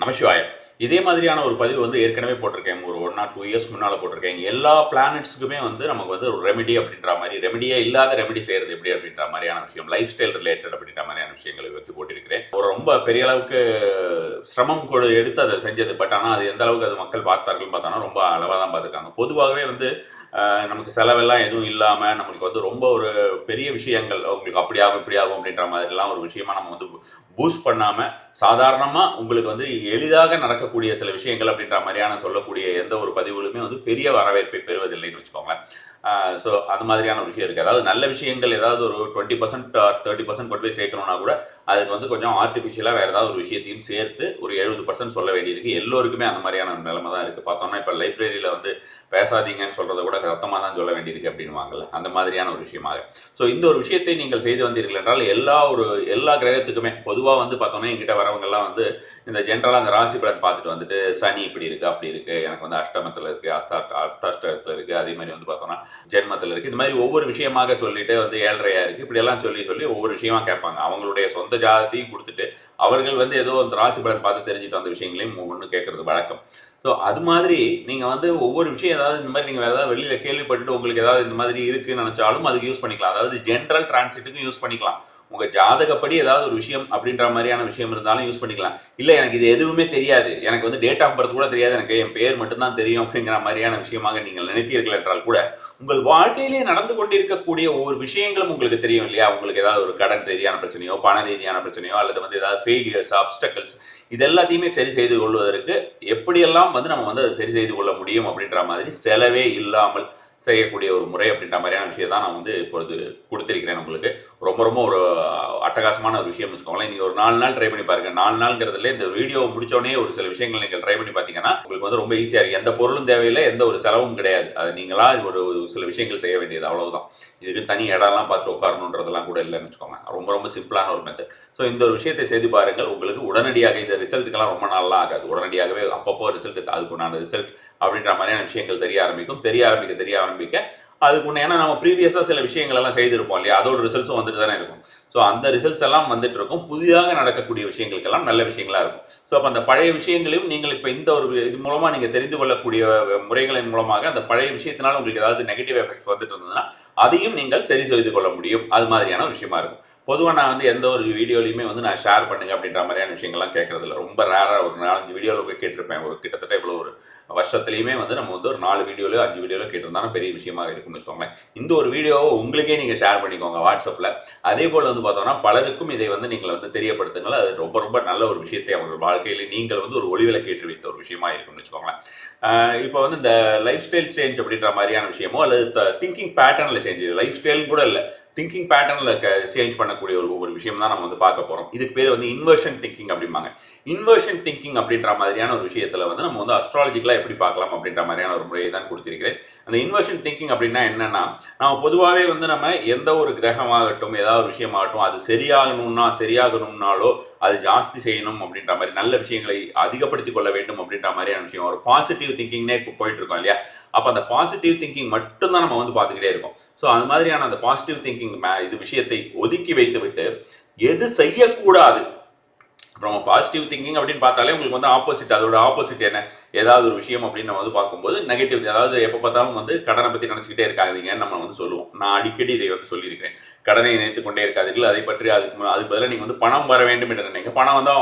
நமசிவாய. இதே மாதிரியான ஒரு பதிவு வந்து ஏற்கனவே போட்டிருக்கேன். ஒரு 1 ஆர் 2 இயர்ஸ் முன்னால போட்டிருக்கேன். எல்லா பிளானட்ஸ்க்குமே வந்து நமக்கு வந்து ஒரு ரெமெடி அப்படின்ற மாரி, ரெமெடியே இல்லாத ரெமெடி செய்றது எப்படி அப்படின்ற மாரியான விஷயம், லைஃப் ஸ்டைல் ரிலேட்டட் அப்படின்ற மாரியான விஷயங்களை பத்தி போட்டிருக்கிறேன். ஒரு ரொம்ப பெரிய அளவுக்கு சிரமம் எடுத்து அதை செஞ்சது. பட் ஆனால் அது எந்த அளவுக்கு அது மக்கள் பார்த்தார்கள் பார்த்தோன்னா ரொம்ப அளவாக தான் பார்த்துருக்காங்க. பொதுவாகவே வந்து நமக்கு செலவெல்லாம் எதுவும் இல்லாமல் நம்மளுக்கு வந்து ரொம்ப ஒரு பெரிய விஷயங்கள் உங்களுக்கு அப்படி ஆகும் இப்படி ஆகும் அப்படின்ற மாதிரிலாம் ஒரு விஷயமா நம்ம வந்து பூஸ்ட் பண்ணாமல் சாதாரணமாக உங்களுக்கு வந்து எளிதாக நடக்கக்கூடிய சில விஷயங்கள் அப்படின்ற மாதிரியான சொல்லக்கூடிய எந்த ஒரு பதிவுகளுமே வந்து பெரிய வரவேற்பை பெறுவதில்லைன்னு வச்சுக்கோங்களேன். ஸோ அது மாதிரியான ஒரு விஷயம் இருக்குது. அதாவது நல்ல விஷயங்கள் ஏதாவது ஒரு 20% ஆர் 30% கொண்டு போய் சேர்க்கணும்னா கூட அதுக்கு வந்து கொஞ்சம் ஆர்டிஃபிஷியலாக வேறு ஏதாவது ஒரு விஷயத்தையும் சேர்த்து ஒரு 70% சொல்ல வேண்டியிருக்கு. எல்லோருக்குமே அந்த மாதிரியான நிலைமை தான் இருக்குது. பார்த்தோம்னா இப்போ லைப்ரரியில் வந்து பேசாதீங்கன்னு சொல்கிறத கூட சத்தமாக தான் சொல்ல வேண்டியிருக்கு அப்படின்வாங்கல்ல, அந்த மாதிரியான ஒரு விஷயமாக. ஸோ இந்த ஒரு விஷயத்தை நீங்கள் செய்து வந்தீர்கள் என்றால் எல்லா கிரகத்துக்குமே பொதுவாக வந்து பார்த்தோன்னா என்கிட்ட வரவங்கெல்லாம் வந்து இந்த ஜென்ரலாக அந்த ராசி பலன் பார்த்துட்டு வந்துட்டு சனி இப்படி இருக்குது அப்படி இருக்குது, எனக்கு வந்து அஷ்டமத்தில் இருக்குது, அர்த்தாஷ்டத்தில் இருக்குது, அதே மாதிரி வந்து பார்த்தோன்னா ஜென்மத்தில் இருக்குது, இந்த மாதிரி ஒவ்வொரு விஷயமாக சொல்லிட்டு வந்து ஏழ்றையாக இருக்குது இப்படியெல்லாம் சொல்லி ஒவ்வொரு விஷயமா கேட்பாங்க. அவங்களுடைய சொந்த ஜாதத்தையும் கொடுத்துட்டு அவர்கள் வந்து ஏதோ அந்த ராசி பலன் பார்த்து தெரிஞ்சுட்டு வந்த விஷயங்களையும் ஒவ்வொன்று கேட்கறது வழக்கம். ஸோ அது மாதிரி நீங்கள் வந்து ஒவ்வொரு விஷயம் ஏதாவது இந்த மாதிரி நீங்கள் வேறு ஏதாவது வெளியில் கேள்விப்பட்டுட்டு உங்களுக்கு ஏதாவது இந்த மாதிரி இருக்குன்னு நினச்சாலும் அதுக்கு யூஸ் பண்ணிக்கலாம். அதாவது ஜென்ரல் டிரான்சிட்டுக்கும் யூஸ் பண்ணிக்கலாம். உங்கள் ஜாதகப்படி ஏதாவது ஒரு விஷயம் அப்படின்ற மாதிரியான விஷயம் இருந்தாலும் யூஸ் பண்ணிக்கலாம். இல்லை எனக்கு இது எதுவுமே தெரியாது, எனக்கு வந்து டேட் ஆஃப் பர்த் கூட தெரியாது, எனக்கு என் பேர் மட்டும்தான் தெரியும் அப்படிங்கிற மாதிரியான விஷயமாக நீங்கள் நினைத்தீர்கள் என்றால் கூட உங்கள் வாழ்க்கையிலே நடந்து கொண்டிருக்கக்கூடிய ஒவ்வொரு விஷயங்களும் உங்களுக்கு தெரியும் இல்லையா? உங்களுக்கு ஏதாவது ஒரு கடன் ரீதியான பிரச்சனையோ பண ரீதியான பிரச்சனையோ அல்லது வந்து ஏதாவது ஃபெயிலியர்ஸ் அப்டக்கல்ஸ் இது எல்லாத்தையுமே சரி செய்து கொள்வதற்கு எப்படியெல்லாம் வந்து நம்ம வந்து அதை சரி செய்து கொள்ள முடியும் அப்படின்ற மாதிரி செலவே இல்லாமல் செய்யக்கூடிய ஒரு முறை அப்படின்ற மாதிரியான விஷயம் தான் நான் வந்து இப்பொழுது கொடுத்திருக்கிறேன் உங்களுக்கு. ரொம்ப ரொம்ப ஒரு அட்டகாசமான ஒரு விஷயம் வச்சுக்கோங்களேன். நீங்கள் ஒரு 4 நாள் ட்ரை பண்ணி பாருங்க. 4 நாள்ங்கிறதுல இந்த வீடியோ முடிச்சோடனே ஒரு சில விஷயங்கள் நீங்கள் ட்ரை பண்ணி பார்த்தீங்கன்னா உங்களுக்கு வந்து ரொம்ப ஈஸியாக இருக்குது. எந்த பொருளும் தேவையில்லை, எந்த ஒரு செலவும் கிடையாது. அது நீங்களா ஒரு சில விஷயங்கள் செய்ய வேண்டியது அவ்வளவுதான். இதுக்கு தனி இடம்லாம் பார்த்து உட்காரணுன்றதெல்லாம் கூட இல்லைன்னு வச்சுக்கோங்க. ரொம்ப ரொம்ப சிம்பிளான ஒரு மெத்தட். ஸோ இந்த ஒரு விஷயத்தை செய்து பாருங்கள். உங்களுக்கு உடனடியாக இந்த ரிசல்ட்டுக்கெல்லாம் ரொம்ப நாள்லாம் ஆகாது. உடனடியாகவே அப்பப்போ ரிசல்ட் அதுக்குண்டான ரிசல்ட் அப்படின்ற மாதிரியான விஷயங்கள் தெரிய ஆரம்பிக்க அதுக்கு ஏன்னா நம்ம ப்ரீவியஸாக சில விஷயங்கள் எல்லாம் செய்திருப்போம் இல்லையா, அதோட ரிசல்ட்ஸும் வந்துட்டு தானே இருக்கும். ஸோ அந்த ரிசல்ட்ஸ் எல்லாம் வந்துட்டு இருக்கும். புதிதாக நடக்கக்கூடிய விஷயங்களுக்கெல்லாம் நல்ல விஷயங்களா இருக்கும். ஸோ அப்போ அந்த பழைய விஷயங்களையும் நீங்கள் இப்போ இந்த ஒரு இது மூலமாக நீங்கள் தெரிந்து கொள்ளக்கூடிய முறைகளின் மூலமாக அந்த பழைய விஷயத்தினால உங்களுக்கு ஏதாவது நெகட்டிவ் எஃபெக்ட்ஸ் வந்துட்டு இருந்ததுன்னா அதையும் நீங்கள் சரி செய்து கொள்ள முடியும். அது மாதிரியான விஷயமா இருக்கும். பொதுவாக நான் வந்து எந்த ஒரு வீடியோலையுமே வந்து நான் ஷேர் பண்ணுங்க அப்படின்ற மாதிரியான விஷயங்கள்லாம் கேட்கறதில்ல. ரொம்ப ரேராக ஒரு 4-5 வீடியோவில் போய் கேட்டிருப்பேன். ஒரு கிட்டத்தட்ட இவ்வளோ ஒரு வருஷத்துலையுமே வந்து நம்ம வந்து ஒரு 4 வீடியோலையோ 5 வீடியோலையோ கேட்டிருந்தாலும் பெரிய விஷயமாக இருக்கும்னு வச்சுக்கோங்களேன். இந்த ஒரு வீடியோவை உங்களுக்கே நீங்கள் ஷேர் பண்ணிக்கோங்க வாட்ஸ்அப்பில். அதே போல் வந்து பார்த்தோம்னா பலருக்கும் இதை வந்து நீங்கள் வந்து தெரியப்படுத்துங்கள். அது ரொம்ப ரொம்ப நல்ல ஒரு விஷயத்தை அவர்கள் வாழ்க்கையில் நீங்கள் வந்து ஒரு ஒளிவிலக்கேற்றி வைத்த ஒரு விஷயமா இருக்கும்னு வச்சுக்கோங்களேன். இப்போ வந்து இந்த லைஃப் ஸ்டைல் சேஞ்ச் அப்படின்ற மாதிரியான விஷயமோ அல்லது திங்கிங் பேட்டர்னில் சேஞ்ச், லைஃப் ஸ்டைல் கூட இல்லை, திங்கிங் பேட்டர்னில் சேஞ்ச் பண்ணக்கூடிய ஒரு விஷயம் தான் நம்ம வந்து பார்க்க போகிறோம். இதுக்கு பேர் வந்து இன்வர்ஷன் திங்கிங் அப்படிம்பாங்க. இன்வர்ஷன் திங்கிங் அப்படின்ற மாதிரியான ஒரு விஷயத்தில் வந்து நம்ம வந்து அஸ்ட்ராலஜிக்கலாக எப்படி பார்க்கலாம் அப்படின்ற மாதிரியான ஒரு முறையை தான் கொடுத்திருக்கிறேன். அந்த இன்வர்ஷன் திங்கிங் அப்படின்னா என்னன்னா, நம்ம பொதுவாகவே வந்து நம்ம எந்த ஒரு கிரகமாகட்டும் ஏதாவது ஒரு விஷயமாகட்டும் அது சரியாகணும்னாலோ அது ஜாஸ்தி செய்யணும் அப்படின்ற மாதிரி நல்ல விஷயங்களை அதிகப்படுத்திக் கொள்ள வேண்டும் அப்படின்ற மாதிரியான விஷயம் ஒரு பாசிட்டிவ் திங்கிங்னே இப்போ போயிட்டு இருக்கோம் இல்லையா? அப்போ அந்த பாசிட்டிவ் திங்கிங் மட்டும்தான் நம்ம வந்து பார்த்துக்கிட்டே இருக்கோம். ஸோ அது மாதிரியான அந்த பாசிட்டிவ் திங்கிங் இது விஷயத்தை ஒதுக்கி வைத்து விட்டு எது செய்யக்கூடாது. அப்புறம் பாசிட்டிவ் திங்கிங் அப்படின்னு பார்த்தாலே உங்களுக்கு வந்து ஆப்போசிட், அதோட ஆப்போசிட் என்ன, ஏதாவது ஒரு விஷயம் அப்படின்னு நம்ம வந்து பார்க்கும்போது நெகட்டிவ், அதாவது எப்போ பார்த்தாலும் வந்து கடனை பற்றி நினச்சிக்கிட்டே இருக்காதீங்கன்னு நம்ம வந்து சொல்லுவோம். நான் அடிக்கடி இதை வந்து சொல்லியிருக்கிறேன். கடனை நினைத்து கொண்டே இருக்காதீர்கள், அதை பற்றி அதுக்கு பதிலாக நீங்கள் வந்து பணம் வர வேண்டும் என்று நினைங்க. பணம் வந்து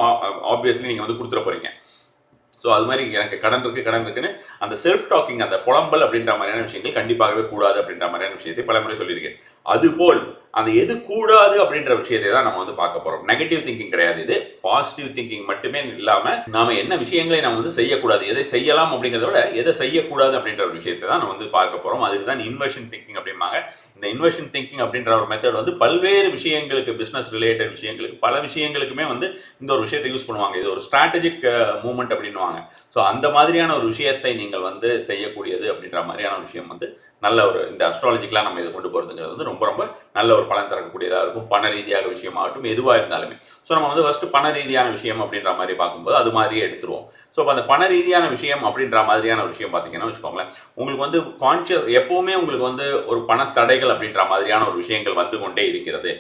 ஆப்வியஸ்லி நீங்கள் வந்து கொடுத்துட போகிறீங்க. ஸோ அது மாதிரி எனக்கு கடன் இருக்குன்னு அந்த செல்ஃப் டாக்கிங், அந்த புலம்பல் அப்படின்ற மாதிரியான விஷயங்கள் கண்டிப்பாகவே கூடாது அப்படின்ற மாதிரியான விஷயத்தை பலமுறை சொல்லியிருக்கேன். அதுபோல் அந்த எது கூடாது அப்படின்ற விஷயத்தை தான் நம்ம வந்து பார்க்க போறோம். நெகட்டிவ் திங்கிங் கிடையாது, இது பாசிட்டிவ் திங்கிங் மட்டுமே இல்லாமல் நாம என்ன விஷயங்களை நம்ம வந்து செய்யக்கூடாது, எதை செய்யலாம் அப்படிங்கிறத விட எதை செய்யக்கூடாது அப்படின்ற ஒரு விஷயத்தை தான் நம்ம வந்து பார்க்க போறோம். அதுக்கு தான் இன்வர்ஷன் திங்கிங் அப்படிம்பாங்க. இந்த இன்வர்ஷன் திங்கிங் அப்படின்ற ஒரு மெத்தட் வந்து பல்வேறு விஷயங்களுக்கு, பிஸ்னஸ் ரிலேட்டட் விஷயங்களுக்கு, பல விஷயங்களுக்குமே வந்து இந்த ஒரு விஷயத்தை யூஸ் பண்ணுவாங்க. இது ஒரு ஸ்ட்ராட்டஜிக் மூவ்மெண்ட் அப்படின்னுவாங்க. ஸோ அந்த மாதிரியான ஒரு விஷயத்தை நீங்கள் வந்து செய்யக்கூடியது அப்படின்ற மாதிரியான ஒரு விஷயம் வந்து நல்ல ஒரு இந்த அஸ்ட்ராலஜிக்கெலாம் நம்ம இதை கொண்டு போகிறதுங்கிறது வந்து ரொம்ப ரொம்ப நல்ல ஒரு பலன் தரக்கூடியதாக இருக்கும். பண ரீதியாக விஷயமாகட்டும் எதுவாக இருந்தாலுமே. ஸோ நம்ம வந்து ஃபஸ்ட்டு பண ரீதியான விஷயம் அப்படின்ற மாதிரி பார்க்கும்போது அது மாதிரியே எடுத்துருவோம். ஸோ அப்போ அந்த பண ரீதியான விஷயம் அப்படின்ற மாதிரியான ஒரு விஷயம் பார்த்தீங்கன்னா வச்சுக்கோங்களேன், உங்களுக்கு வந்து எப்போவுமே உங்களுக்கு வந்து ஒரு பணத்தடைகள் அப்படின்ற மாதிரியான ஒரு விஷயங்கள் வந்து கொண்டே இருக்கிறது.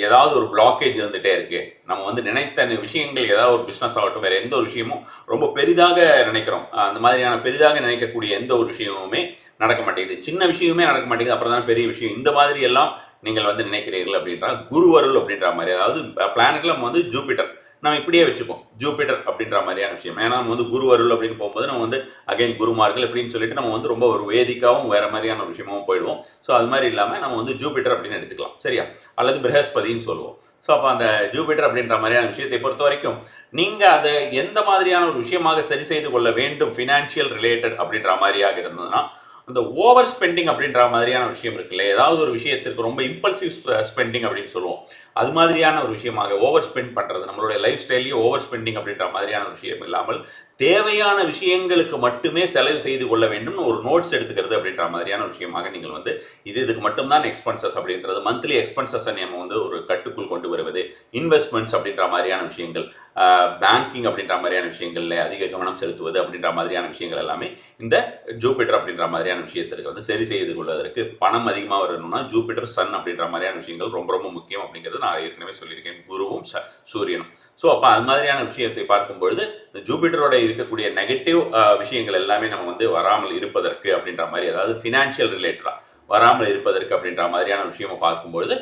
ஏதாவது ஒரு பிளாக்கேஜ் இருந்துகிட்டே இருக்கு, நம்ம வந்து நினைத்த விஷயங்கள் ஏதாவது ஒரு பிஸ்னஸ் ஆகட்டும் வேறு எந்த ஒரு விஷயமும் ரொம்ப பெரிதாக நினைக்கிறோம், அந்த மாதிரியான பெரிதாக நினைக்கக்கூடிய எந்த ஒரு விஷயமுமே நடக்க மாட்டேங்குது, சின்ன விஷயமே நடக்க மாட்டேங்குது, அப்புறம் தானே பெரிய விஷயம், இந்த மாதிரி எல்லாம் நீங்கள் வந்து நினைக்கிறீர்கள் அப்படின்றா குருவருள் அப்படின்ற மாதிரி. அதாவது பிளானட்ல நம்ம வந்து ஜூபிட்டர் நம்ம இப்படியே வச்சுப்போம், ஜூபிட்டர் அப்படின்ற மாதிரியான விஷயம். ஏன்னா நம்ம வந்து குருவருள் அப்படின்னு போகும்போது நம்ம வந்து அகைன் குருமார்கள் அப்படின்னு சொல்லிட்டு நம்ம வந்து ரொம்ப ஒரு வேதிக்காவும் வேற மாதிரியான ஒரு விஷயமும் போயிடுவோம். ஸோ அது மாதிரி இல்லாமல் நம்ம வந்து ஜூபிட்டர் அப்படின்னு எடுத்துக்கலாம், சரியா, அல்லது பிரகஸ்பதின்னு சொல்லுவோம். ஸோ அப்போ அந்த ஜூபிட்டர் அப்படின்ற மாதிரியான விஷயத்தை பொறுத்த வரைக்கும் நீங்கள் அதை எந்த மாதிரியான ஒரு விஷயமாக சரி செய்து கொள்ள வேண்டும், ஃபினான்ஷியல் ரிலேட்டட் அப்படின்ற மாதிரியாக இருந்ததுன்னா அந்த ஓவர் ஸ்பெண்டிங் அப்படின்ற மாதிரியான விஷயம் இருக்குல்ல, ஏதாவது ஒரு விஷயத்திற்கு ரொம்ப இம்பல்சிவ் ஸ்பெண்டிங் அப்படின்னு சொல்லுவோம், அது மாதிரியான ஒரு விஷயமாக ஓவர் ஸ்பெண்ட் பண்ணுறது, நம்மளுடைய லைஃப் ஸ்டைல்லையும் ஓவர் ஸ்பெண்டிங் அப்படின்ற மாதிரியான ஒரு விஷயம் இல்லாமல் தேவையான விஷயங்களுக்கு மட்டுமே செலவு செய்து கொள்ள வேண்டும், ஒரு நோட்ஸ் எடுத்துக்கிறது அப்படின்ற மாதிரியான விஷயமாக நீங்கள் வந்து இதுக்கு மட்டும்தான் எக்ஸ்பென்சஸ் அப்படின்றது, மந்த்லி எக்ஸ்பென்சஸ் நம்ம வந்து ஒரு கட்டுக்குள் கொண்டு வருவது, இன்வெஸ்ட்மெண்ட்ஸ் அப்படின்ற மாதிரியான விஷயங்கள், பேங்கிங் அப்படின்ற மாதிரியான விஷயங்கள்ல அதிக கவனம் செலுத்துவது அப்படின்ற மாதிரியான விஷயங்கள் எல்லாமே இந்த ஜூபிட்டர் அப்படின்ற மாதிரியான விஷயத்திற்கு வந்து சரி செய்து கொள்வதற்கு, பணம் அதிகமாக வரணும்னா ஜூபிட்டர் சன் அப்படின்ற மாதிரியான விஷயங்கள் ரொம்ப ரொம்ப முக்கியம் அப்படிங்கிறது நான் ஏற்கனவே சொல்லியிருக்கேன், குருவும் சூரியனும். ஸோ அப்போ அது மாதிரியான விஷயத்தை பார்க்கும்பொழுது இந்த ஜூபிட்டரோட இருக்கக்கூடிய நெகட்டிவ் விஷயங்கள் எல்லாமே நம்ம வந்து வராமல் இருப்பதற்கு அப்படின்ற மாதிரி, அதாவது ஃபினான்ஷியல் ரிலேட்டடாக வராமல் இருப்பதற்கு அப்படின்ற மாதிரியான விஷயமா பார்க்கும்பொழுது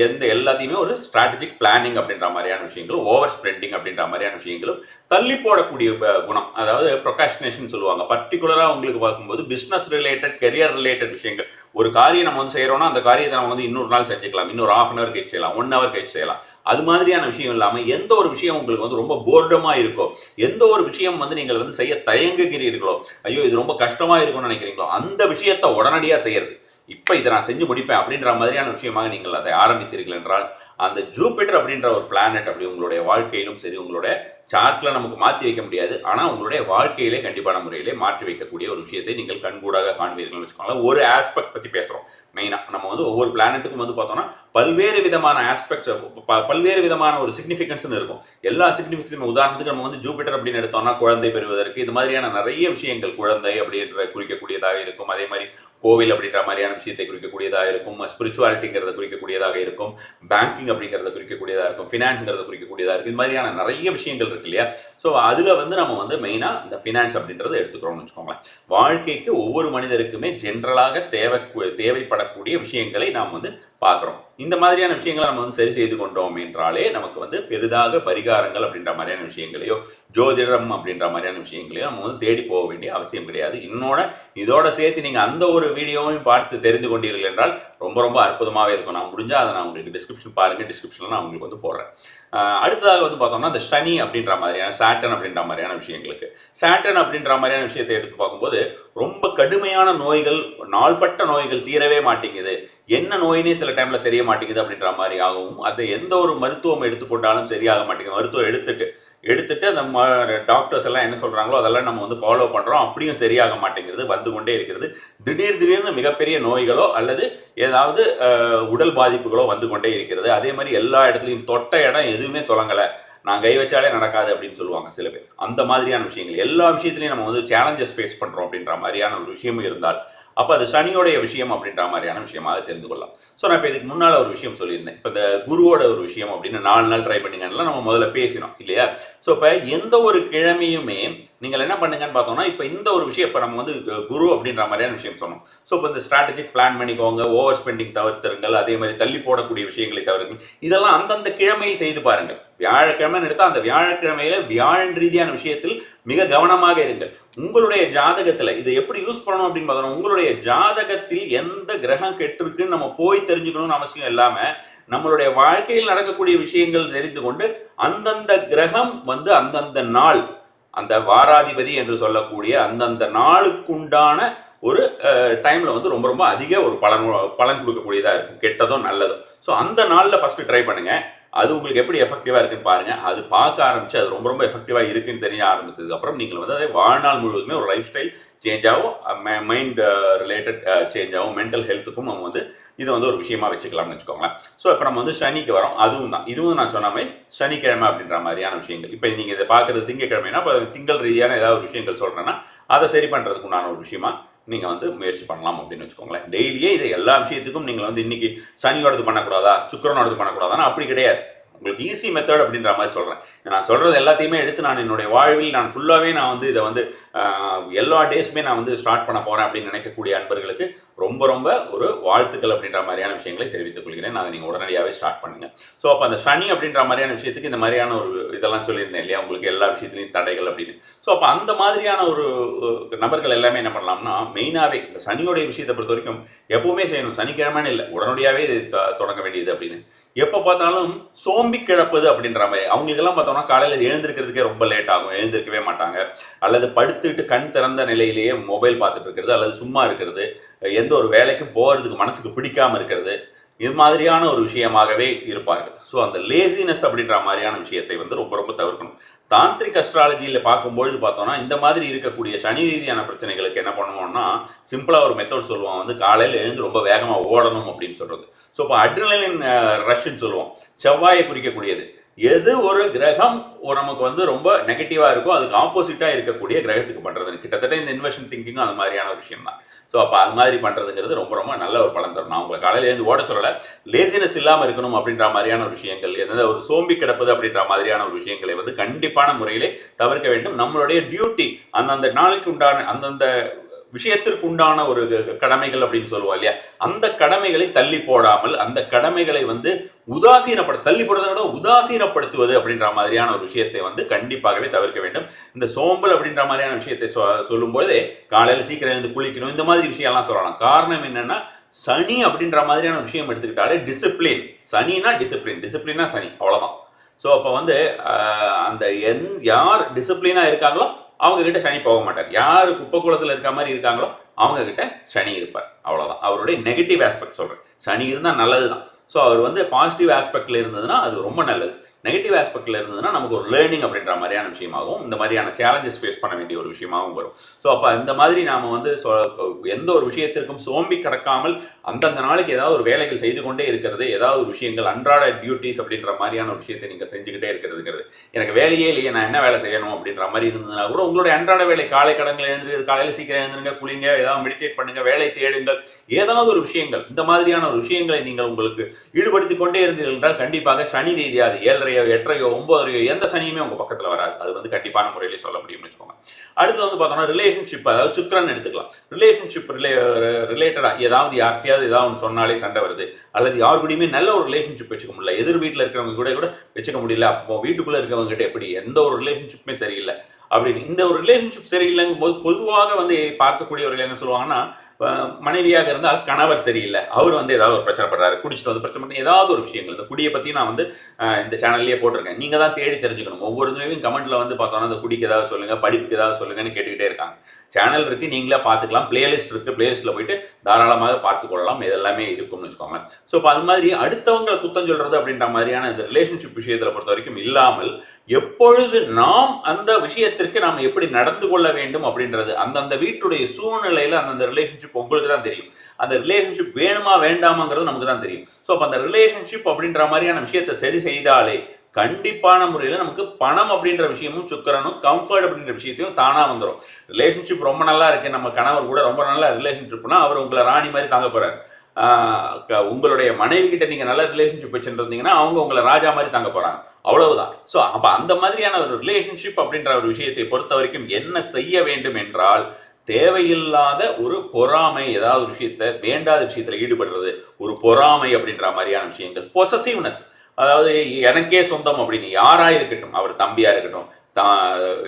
எந்த எல்லாத்தையுமே ஒரு ஸ்ட்ராட்டஜிக் பிளானிங் அப்படின்ற மாதிரியான விஷயங்களும், ஓவர் ஸ்ப்ரெண்டிங் அப்படின்ற மாதிரியான விஷயங்களும், தள்ளி போடக்கூடிய குணம், அதாவது ப்ரொகாஸ்டினேஷன் சொல்லுவாங்க. பர்டிகுலராக உங்களுக்கு பார்க்கும்போது பிஸ்னஸ் ரிலேட்டட், கெரியர் ரிலேட்டட் விஷயங்கள், ஒரு காரியம் நம்ம வந்து செய்கிறோம்னா அந்த காரியத்தை நம்ம வந்து இன்னொரு நாள் செஞ்சுக்கலாம், இன்னொரு ½ hour கழிச்சு செய்யலாம், 1 hour கழிச்சு செய்யலாம், அது மாதிரியான விஷயம் இல்லாமல் எந்த ஒரு விஷயம் உங்களுக்கு வந்து ரொம்ப போர்டமாக இருக்கோ, எந்த ஒரு விஷயம் வந்து நீங்கள் வந்து செய்ய தயங்குகிறீர்களோ, ஐயோ இது ரொம்ப கஷ்டமாக இருக்கும்னு நினைக்கிறீங்களோ அந்த விஷயத்தை உடனடியாக செய்யறது, இப்போ இதை நான் செஞ்சு முடிப்பேன் அப்படின்ற மாதிரியான விஷயமாக நீங்கள் அதை ஆரம்பித்தீர்கள் என்றால் அந்த ஜூபிட்டர் அப்படின்ற ஒரு பிளானட் அப்படி உங்களுடைய வாழ்க்கையிலும் சரி, உங்களுடைய சார்ட்ல நமக்கு மாற்றி வைக்க முடியாது, ஆனால் உங்களுடைய வாழ்க்கையிலே கண்டிப்பான முறையிலே மாற்றி வைக்கக்கூடிய ஒரு விஷயத்தை நீங்கள் கண்கூடாக காண்பீர்கள்னு வச்சுக்கோங்களேன். ஒரு ஆஸ்பெக்ட் பற்றி பேசுகிறோம் மெயினாக, நம்ம வந்து ஒவ்வொரு பிளானட்டுக்கும் வந்து பார்த்தோம்னா பல்வேறு விதமான ஆஸ்பெக்ட்ஸ், பல்வேறு விதமான ஒரு சிக்னிஃபிகன்ஸ்னு இருக்கும். எல்லா சிக்னிஃபிகன்ஸும் உதாரணத்துக்கு நம்ம வந்து ஜூபிட்டர் அப்படின்னு எடுத்தோம்னா குழந்தை பெறுவதற்கு இது மாதிரியான நிறைய விஷயங்கள், குழந்தை அப்படின்ற குறிக்கக்கூடியதாக இருக்கும். அதே மாதிரி கோவில் அப்படின்ற மாதிரியான விஷயத்தை குறிக்கக்கூடியதாக இருக்கும், ஸ்பிரிச்சுவாலிட்டிங்கிறத குறிக்கக்கூடியதாக இருக்கும், பேங்கிங் அப்படிங்கிறத குறிக்கக்கூடியதாக இருக்கும், ஃபினான்ஸுங்கிறத குறிக்கக்கூடியதாக இருக்கும். இது மாதிரியான நிறைய விஷயங்கள் இருக்கு இல்லையா. ஸோ அதில் வந்து நம்ம வந்து மெயினாக இந்த ஃபினான்ஸ் அப்படின்றத எடுத்துக்கிறோம்னு வச்சுக்கோங்களேன். வாழ்க்கைக்கு ஒவ்வொரு மனிதருக்குமே ஜென்ரலாக தேவைப்படக்கூடிய விஷயங்களை நாம் வந்து பார்க்குறோம். இந்த மாதிரியான விஷயங்களை நம்ம வந்து சரி செய்து கொண்டோம் என்றாலே நமக்கு வந்து பெரிதாக பரிகாரங்கள் அப்படின்ற மாதிரியான விஷயங்களையோ, ஜோதிடம் அப்படின்ற மாதிரியான விஷயங்களையோ நம்ம வந்து தேடி போக வேண்டிய அவசியம் கிடையாது. இதோட சேர்த்து நீங்கள் அந்த ஒரு வீடியோவையும் பார்த்து தெரிந்து கொண்டீர்கள் என்றால் ரொம்ப ரொம்ப அற்புதமாகவே இருக்கும். நான் முடிஞ்சால் அதை நான் உங்களுக்கு டிஸ்கிரிப்ஷன் பாருங்கள், டிஸ்கிரிப்ஷனில் நான் உங்களுக்கு வந்து போடுறேன். அடுத்ததாக வந்து பார்த்தோம்னா இந்த சனி அப்படின்ற மாதிரியான, சாட்டன் அப்படின்ற மாதிரியான விஷயங்களுக்கு, சாட்டன் அப்படின்ற மாதிரியான விஷயத்தை எடுத்து பார்க்கும்போது ரொம்ப கடுமையான நோய்கள், நாள்பட்ட நோய்கள் தீரவே மாட்டேங்குது, என்ன நோயினே சில டைம்ல தெரிய மாட்டேங்குது அப்படின்ற மாதிரி ஆகவும், அது எந்த ஒரு மருத்துவம் எடுத்துக்கொண்டாலும் சரியாக மாட்டேங்குது. மருத்துவம் எடுத்துட்டு அந்த டாக்டர்ஸ் எல்லாம் என்ன சொல்றாங்களோ அதெல்லாம் நம்ம வந்து ஃபாலோ பண்றோம், அப்படியும் சரியாக மாட்டேங்கிறது, வந்து கொண்டே இருக்கிறது. திடீர்னு மிகப்பெரிய நோய்களோ அல்லது ஏதாவது உடல் பாதிப்புகளோ வந்து கொண்டே இருக்கிறது. அதே மாதிரி எல்லா இடத்துலையும் தொட்ட இடம் எதுவுமே தொடங்கலை, நான் கை வச்சாலே நடக்காது அப்படின்னு சொல்லுவாங்க சில பேர். அந்த மாதிரியான விஷயங்கள் எல்லா விஷயத்துலையும் நம்ம வந்து சேலஞ்சஸ் ஃபேஸ் பண்றோம் அப்படின்ற மாதிரியான ஒரு விஷயமும் இருந்தால் அப்போ அது சனியோடைய விஷயம் அப்படின்ற மாதிரியான விஷயமாக தெரிந்து கொள்ளலாம். ஸோ நான் இப்போ இதுக்கு முன்னால் ஒரு விஷயம் சொல்லியிருந்தேன், இப்போ இந்த குருவோட ஒரு விஷயம் அப்படின்னு 4 நாள் ட்ரை பண்ணிங்கன்னா நம்ம முதல்ல பேசினோம் இல்லையா. ஸோ இப்போ எந்த ஒரு கிழமையுமே நீங்கள் என்ன பண்ணுங்கன்னு பார்த்தோம்னா, இப்போ இந்த ஒரு விஷயம் இப்போ நம்ம வந்து குரு அப்படின்ற மாதிரியான விஷயம் சொன்னோம். ஸோ இப்போ இந்த ஸ்ட்ராட்டஜிக் பிளான் பண்ணிக்கோங்க, ஓவர் ஸ்பெண்டிங் தவிர்த்துருங்கள், அதே மாதிரி தள்ளி போடக்கூடிய விஷயங்களை தவிர்க்குங்கள், இதெல்லாம் அந்தந்த கிழமையில் செய்து பாருங்கள். வியாழக்கிழமைன்னு எடுத்தால் அந்த வியாழக்கிழமையில வியாழன் ரீதியான விஷயத்தில் மிக கவனமாக இருங்கள். உங்களுடைய ஜாதகத்தில் இதை எப்படி யூஸ் பண்ணணும் அப்படின்னு பார்த்தோம்னா, உங்களுடைய ஜாதகத்தில் எந்த கிரகம் கெட்டிருக்குன்னு நம்ம போய் தெரிஞ்சுக்கணும்னு அவசியம் இல்லாமல் நம்மளுடைய வாழ்க்கையில் நடக்கக்கூடிய விஷயங்கள் தெரிந்து கொண்டு அந்தந்த கிரகம் வந்து அந்தந்த நாள், அந்த வாராதிபதி என்று சொல்லக்கூடிய அந்தந்த நாளுக்குண்டான ஒரு டைம்ல வந்து ரொம்ப ரொம்ப அதிக ஒரு பலன் கொடுக்கக்கூடியதாக இருக்கும், கெட்டதோ நல்லதோ. ஸோ அந்த நாளில் ஃபர்ஸ்ட் ட்ரை பண்ணுங்க. அது உங்களுக்கு எப்படி எஃபெக்டிவாக இருக்குன்னு பாருங்கள். அது பார்க்க ஆரம்பிச்சு அது ரொம்ப ரொம்ப எஃபெக்டிவாக இருக்குன்னு தெரிய ஆரம்பித்ததுக்கு அப்புறம் நீங்கள் வந்து அதை வாழ்நாள் முழுவதுமே ஒரு லைஃப் ஸ்டைல் சேஞ்ச் ஆகும், மைண்ட் ரிலேட்டட் சேஞ்ச் ஆகும், மென்டல் ஹெல்த்துக்கும் நம்ம வந்து இதை வந்து ஒரு விஷயமா வச்சுக்கலாம்னு வச்சுக்கோங்களேன். ஸோ இப்போ நம்ம வந்து சனிக்கு வரோம். இதுவும் நான் சொன்ன மாதிரி சனிக்கிழமை அப்படின்ற மாதிரியான விஷயங்கள். இப்போ நீங்கள் இதை பார்க்குறது திங்கக்கிழமைனா இப்போ திங்கள் ரீதியான ஏதாவது ஒரு விஷயங்கள் சொல்கிறேன்னா அதை சரி பண்ணுறதுக்கு உண்டான ஒரு விஷயமா நீங்கள் வந்து முயற்சி பண்ணலாம் அப்படின்னு வச்சுக்கோங்களேன். டெய்லியே இதை எல்லா விஷயத்துக்கும் நீங்கள் வந்து இன்னைக்கு சனியோடது பண்ணக்கூடாதா, சுக்கிரனோடது பண்ணக்கூடாதான்னு அப்படி கிடையாது. உங்களுக்கு ஈஸி மெத்தட் அப்படின்ற மாதிரி சொல்கிறேன். நான் சொல்கிறது எல்லாத்தையுமே எடுத்து நான் என்னுடைய வாழ்வில் நான் ஃபுல்லாகவே நான் வந்து இதை வந்து எல்லா டேஸுமே நான் வந்து ஸ்டார்ட் பண்ண போகிறேன் அப்படின்னு நினைக்கக்கூடிய அன்பர்களுக்கு ரொம்ப ரொம்ப ஒரு வாழ்த்துக்கள் அப்படின்ற மாதிரியான விஷயங்களை தெரிவித்துக் கொள்கிறேன். அதை நீங்கள் உடனடியாகவே ஸ்டார்ட் பண்ணுங்கள். ஸோ அப்போ அந்த சனி அப்படின்ற மாதிரியான விஷயத்துக்கு இந்த மாதிரியான ஒரு இதெல்லாம் சொல்லியிருந்தேன் இல்லையா, உங்களுக்கு எல்லா விஷயத்துலையும் தடைகள் அப்படின்னு. ஸோ அப்போ அந்த மாதிரியான ஒரு நபர்கள் எல்லாமே என்ன பண்ணலாம்னா, மெயினாகவே இந்த சனியோடைய விஷயத்தை பொறுத்த வரைக்கும் எப்பவுமே செய்யணும். சனிக்கிழமைன்னு இல்லை, உடனடியாகவே இது தொடங்க வேண்டியது அப்படின்னு. எப்போ பார்த்தாலும் சோம்பி கிடப்பது அப்படின்ற மாதிரி அவங்களுக்கெல்லாம் பார்த்தோம்னா காலையில் எழுந்திருக்கிறதுக்கே ரொம்ப லேட் ஆகும், எழுந்திருக்கவே மாட்டாங்க. அல்லது படுத்துட்டு கண் திறந்த நிலையிலேயே மொபைல் பார்த்துட்டு இருக்கிறது, அல்லது சும்மா இருக்கிறது, எந்த ஒரு வேலைக்கும் போகிறதுக்கு மனசுக்கு பிடிக்காம இருக்கிறது, இது மாதிரியான ஒரு விஷயமாகவே இருப்பார்கள். ஸோ அந்த லேசினஸ் அப்படின்ற மாதிரியான விஷயத்தை வந்து ரொம்ப ரொம்ப தவிர்க்கணும். தாந்திரிக் அஸ்ட்ராலஜியில் பார்க்கும்பொழுது பார்த்தோம்னா இந்த மாதிரி இருக்கக்கூடிய சனி ரீதியான பிரச்சனைகளுக்கு என்ன பண்ணுவோம்னா, சிம்பிளாக ஒரு மெத்தட் சொல்லுவோம், வந்து காலையில் எழுந்து ரொம்ப வேகமாக ஓடணும் அப்படின்னு சொல்கிறது. ஸோ இப்போ அட்ரினலின் ரஷ்ன்னு சொல்லுவோம், செவ்வாயை குறிக்கக்கூடியது. எது ஒரு கிரகம் நமக்கு வந்து ரொம்ப நெகட்டிவாக இருக்கோ அதுக்கு ஆப்போசிட்டாக இருக்கக்கூடிய கிரகத்துக்கு பண்ணுறது கிட்டத்தட்ட இந்த இன்வெர்ஷன் திங்கிங்கும் அது மாதிரியான ஒரு விஷயம் தான். ஸோ அப்போ அது மாதிரி பண்ணுறதுங்கிறது ரொம்ப ரொம்ப நல்ல ஒரு பலன் தரும். நான் உங்களை காலையில் எழுந்து ஓட சொல்லலை, லேசினஸ் இல்லாமல் இருக்கணும் அப்படின்ற மாதிரியான ஒரு விஷயங்கள், எந்த ஒரு சோம்பி கிடப்பது அப்படின்ற மாதிரியான ஒரு விஷயங்களை வந்து கண்டிப்பான முறையிலே தவிர்க்க வேண்டும். நம்மளுடைய டியூட்டி அந்தந்த நாளைக்கு உண்டான அந்தந்த விஷயத்திற்கு உண்டான ஒரு கடமைகள் அப்படின்னு சொல்லுவோம் இல்லையா, அந்த கடமைகளை தள்ளி போடாமல் அந்த கடமைகளை வந்து தள்ளி போடுறதை விட உதாசீனப்படுத்துவது அப்படின்ற மாதிரியான ஒரு விஷயத்தை வந்து கண்டிப்பாகவே தவிர்க்க வேண்டும். இந்த சோம்பல் அப்படின்ற மாதிரியான விஷயத்தை சொல்லும் போதே காலையில் சீக்கிரம் எழுந்து குளிக்கணும், இந்த மாதிரி விஷயம்லாம் சொல்லலாம். காரணம் என்னன்னா, சனி அப்படின்ற மாதிரியான விஷயம் எடுத்துக்கிட்டாலே டிசிப்ளின். சனினா டிசிப்ளின், டிசிப்ளினா சனி, அவ்வளவுதான். ஸோ அப்போ வந்து அந்த யார் டிசிப்ளினா இருக்காங்களோ அவங்க கிட்ட சனி போக மாட்டார். யார் குப்பை குளத்தில் இருக்க மாதிரி இருக்காங்களோ அவங்க கிட்ட சனி இருப்பார், அவ்வளோதான். அவருடைய நெகட்டிவ் ஆஸ்பெக்ட் சொல்கிறேன். சனி இருந்தால் நல்லது தான். ஸோ அவர் வந்து பாசிட்டிவ் ஆஸ்பெக்டில் இருந்ததுன்னா அது ரொம்ப நல்லது. நெகட்டிவ் ஆஸ்பெக்டில் இருந்ததுன்னா நமக்கு ஒரு லேர்னிங் அப்படின்ற மாதிரியான விஷயமாகவும் இந்த மாதிரியான சேலஞ்சஸ் ஃபேஸ் பண்ண வேண்டிய ஒரு விஷயமாகவும் வரும். ஸோ அப்போ இந்த மாதிரி நாம் வந்து எந்த ஒரு விஷயத்திற்கும் சோம்பி கிடக்காமல் அந்தந்த நாளைக்கு ஏதாவது ஒரு வேலைகள் செய்து கொண்டே இருக்கிறது, ஏதாவது ஒரு விஷயங்கள் அன்றாட டியூட்டிஸ் அப்படின்ற மாதிரியான ஒரு விஷயத்தை நீங்கள் செஞ்சுக்கிட்டே இருக்கிறதுங்கிறது. எனக்கு வேலையே இல்லையே, நான் என்ன வேலை செய்யணும் அப்படின்ற மாதிரி இருந்ததுன்னா கூட உங்களுடைய அன்றாட வேலை, காலை கடன்கள் எழுந்துருக்கு, காலையில் சீக்கிரம் எழுந்துருங்க, குளிங்க, ஏதாவது மெடிடேட் பண்ணுங்க, வேலை தேடுங்கள், ஏதாவது ஒரு விஷயங்கள், இந்த மாதிரியான ஒரு விஷயங்களை நீங்கள் உங்களுக்கு ஈடுபடுத்திக் கொண்டே இருந்தீர்கள் என்றால் கண்டிப்பாக சனி ரீதியாக 7:30 8:30 9:30 எந்த சனியுமே உங்க பக்கத்துல வராது. அது வந்து கண்டிப்பான முறையிலே சொல்ல முடியும்னு வச்சுக்கோங்க. அடுத்து வந்து பார்த்தோம்னா ரிலேஷன்ஷிப், அதாவது சுக்கிரன் எடுத்துக்கலாம். ரிலேஷன்ஷிப் ரிலேட்டடா ஏதாவது யார்கிட்டயாவது ஏதாவது சொன்னாலே சண்டை வருது, அல்லது யார் கூடயுமே நல்ல ஒரு ரிலேஷன்ஷிப் வச்சுக்க முடியல, எதிர் வீட்டில் இருக்கிறவங்க கூட வச்சுக்க முடியல, அப்போ வீட்டுக்குள்ள இருக்கிறவங்க கிட்ட எப்படி எந்த ஒரு ரிலேஷன்ஷிப்புமே சரியில்லை அப்படின்னு. இந்த ஒரு ரிலேஷன்ஷிப் சரியில்லைங்கும் போது பொதுவாக வந்து பார்க்கக்கூடியவர்கள் என்ன சொல்லுவாங்கன்னா, மனைவியாக இருந்தால் கணவர் சரியில்லை, அவர் வந்து ஏதாவது ஒரு பிரச்சனை பண்றாரு, குடிச்சிட்டு வந்து பிரச்சனை பண்ணி ஏதாவது ஒரு விஷயங்கள். இந்த குடியை பற்றி நான் வந்து இந்த சேனல்லேயே போட்டிருக்கேன், நீங்கள் தான் தேடி தெரிஞ்சுக்கணும். ஒவ்வொரு தடவையும் கமெண்ட்ல வந்து பார்த்தோன்னா இந்த குடிக்கு ஏதாவது சொல்லுங்க, படிப்புக்கு ஏதாவது சொல்லுங்கன்னு கேட்டுக்கிட்டே இருக்காங்க. சேனல் இருக்கு, நீங்களே பார்த்துக்கலாம், பிளேலிஸ்ட் இருக்கு, பிளேலிஸ்ட்ல போயிட்டு தாராளமாக பார்த்துக்கொள்ளலாம், இதெல்லாமே இருக்கும்னு வச்சுக்கோங்க. ஸோ இப்போ அது மாதிரி அடுத்தவங்களை குத்தம் சொல்றது அப்படின்ற மாதிரியான இந்த ரிலேஷன்ஷிப் விஷயத்தில் பொறுத்த வரைக்கும் இல்லாமல், எப்பொழுது நாம் அந்த விஷயத்திற்கு நாம் எப்படி நடந்து கொள்ள வேண்டும் அப்படின்றது அந்தந்த வீட்டுடைய சூழ்நிலையில அந்தந்த ரிலேஷன்ஷிப் உங்களுக்கு தான் தெரியும். அந்த ரிலேஷன்ஷிப் வேணுமா வேண்டாமாங்கிறது நமக்கு தான் தெரியும். ஸோ அப்போ அந்த ரிலேஷன்ஷிப் அப்படின்ற மாதிரியான விஷயத்தை சரி செய்தாலே கண்டிப்பான முறையில் நமக்கு பணம் அப்படின்ற விஷயமும் சுக்கிரனும் கம்ஃபர்ட் அப்படின்ற விஷயத்தையும் தானா வந்துடும். ரிலேஷன்ஷிப் ரொம்ப நல்லா இருக்கு, நம்ம கணவர் கூட ரொம்ப நல்ல ரிலேஷன்ஷிப்னா அவர் உங்களை ராணி மாதிரி தாங்க போறாரு. உங்களுடைய மனைவி கிட்ட நீங்க நல்ல ரிலேஷன்ஷிப் வச்சுருந்தீங்கன்னா அவங்க உங்களை ராஜா மாதிரி தாங்க போறாங்க, அவ்வளவுதான். ஸோ அப்போ அந்த மாதிரியான ஒரு ரிலேஷன்ஷிப் அப்படின்ற ஒரு விஷயத்தை பொறுத்த வரைக்கும் என்ன செய்ய வேண்டும் என்றால், தேவையில்லாத ஒரு பொறாமை, ஏதாவது ஒரு விஷயத்த வேண்டாத விஷயத்துல ஈடுபடுறது, ஒரு பொறாமை அப்படின்ற மாதிரியான விஷயங்கள், பொசசிவ்னஸ், அதாவது எனக்கே சொந்தம் அப்படின்னு யாரா இருக்கட்டும், அவர் தம்பியா இருக்கட்டும்,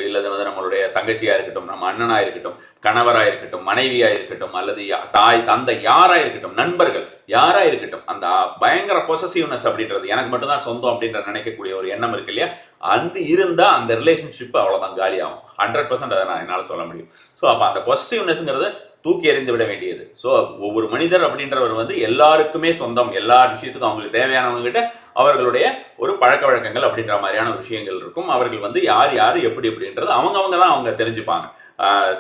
இல்லது வந்து நம்மளுடைய தங்கச்சியா இருக்கட்டும், நம்ம அண்ணனா இருக்கட்டும், கணவரா இருக்கட்டும், மனைவியா இருக்கட்டும், அல்லது தாய் தந்தை யாரா இருக்கட்டும், நண்பர்கள் யாரா இருக்கட்டும், அந்த பயங்கர பொசசிவ்னஸ் அப்படின்றது எனக்கு மட்டும்தான் சொந்தம் அப்படின்ற நினைக்கக்கூடிய ஒரு எண்ணம் இருக்கு இல்லையா, அது இருந்தா அந்த ரிலேஷன்ஷிப் அவ்வளவுதான் காலியாகும். 100% அதை நான் என்னால் சொல்ல முடியும். ஸோ அப்போ அந்த பொசசிவ்னஸ்ங்கிறது தூக்கி எறிந்து விட வேண்டியது. ஸோ ஒவ்வொரு மனிதர் அப்படின்றவர் வந்து எல்லாருக்குமே சொந்தம், எல்லா விஷயத்துக்கும் அவங்களுக்கு தேவையானவங்க கிட்ட அவர்களுடைய ஒரு பழக்க வழக்கங்கள் அப்படின்ற மாதிரியான ஒரு விஷயங்கள் இருக்கும். அவர்கள் வந்து யார் யார் எப்படி எப்படின்றது அவங்க தான் அவங்க தெரிஞ்சுப்பாங்க.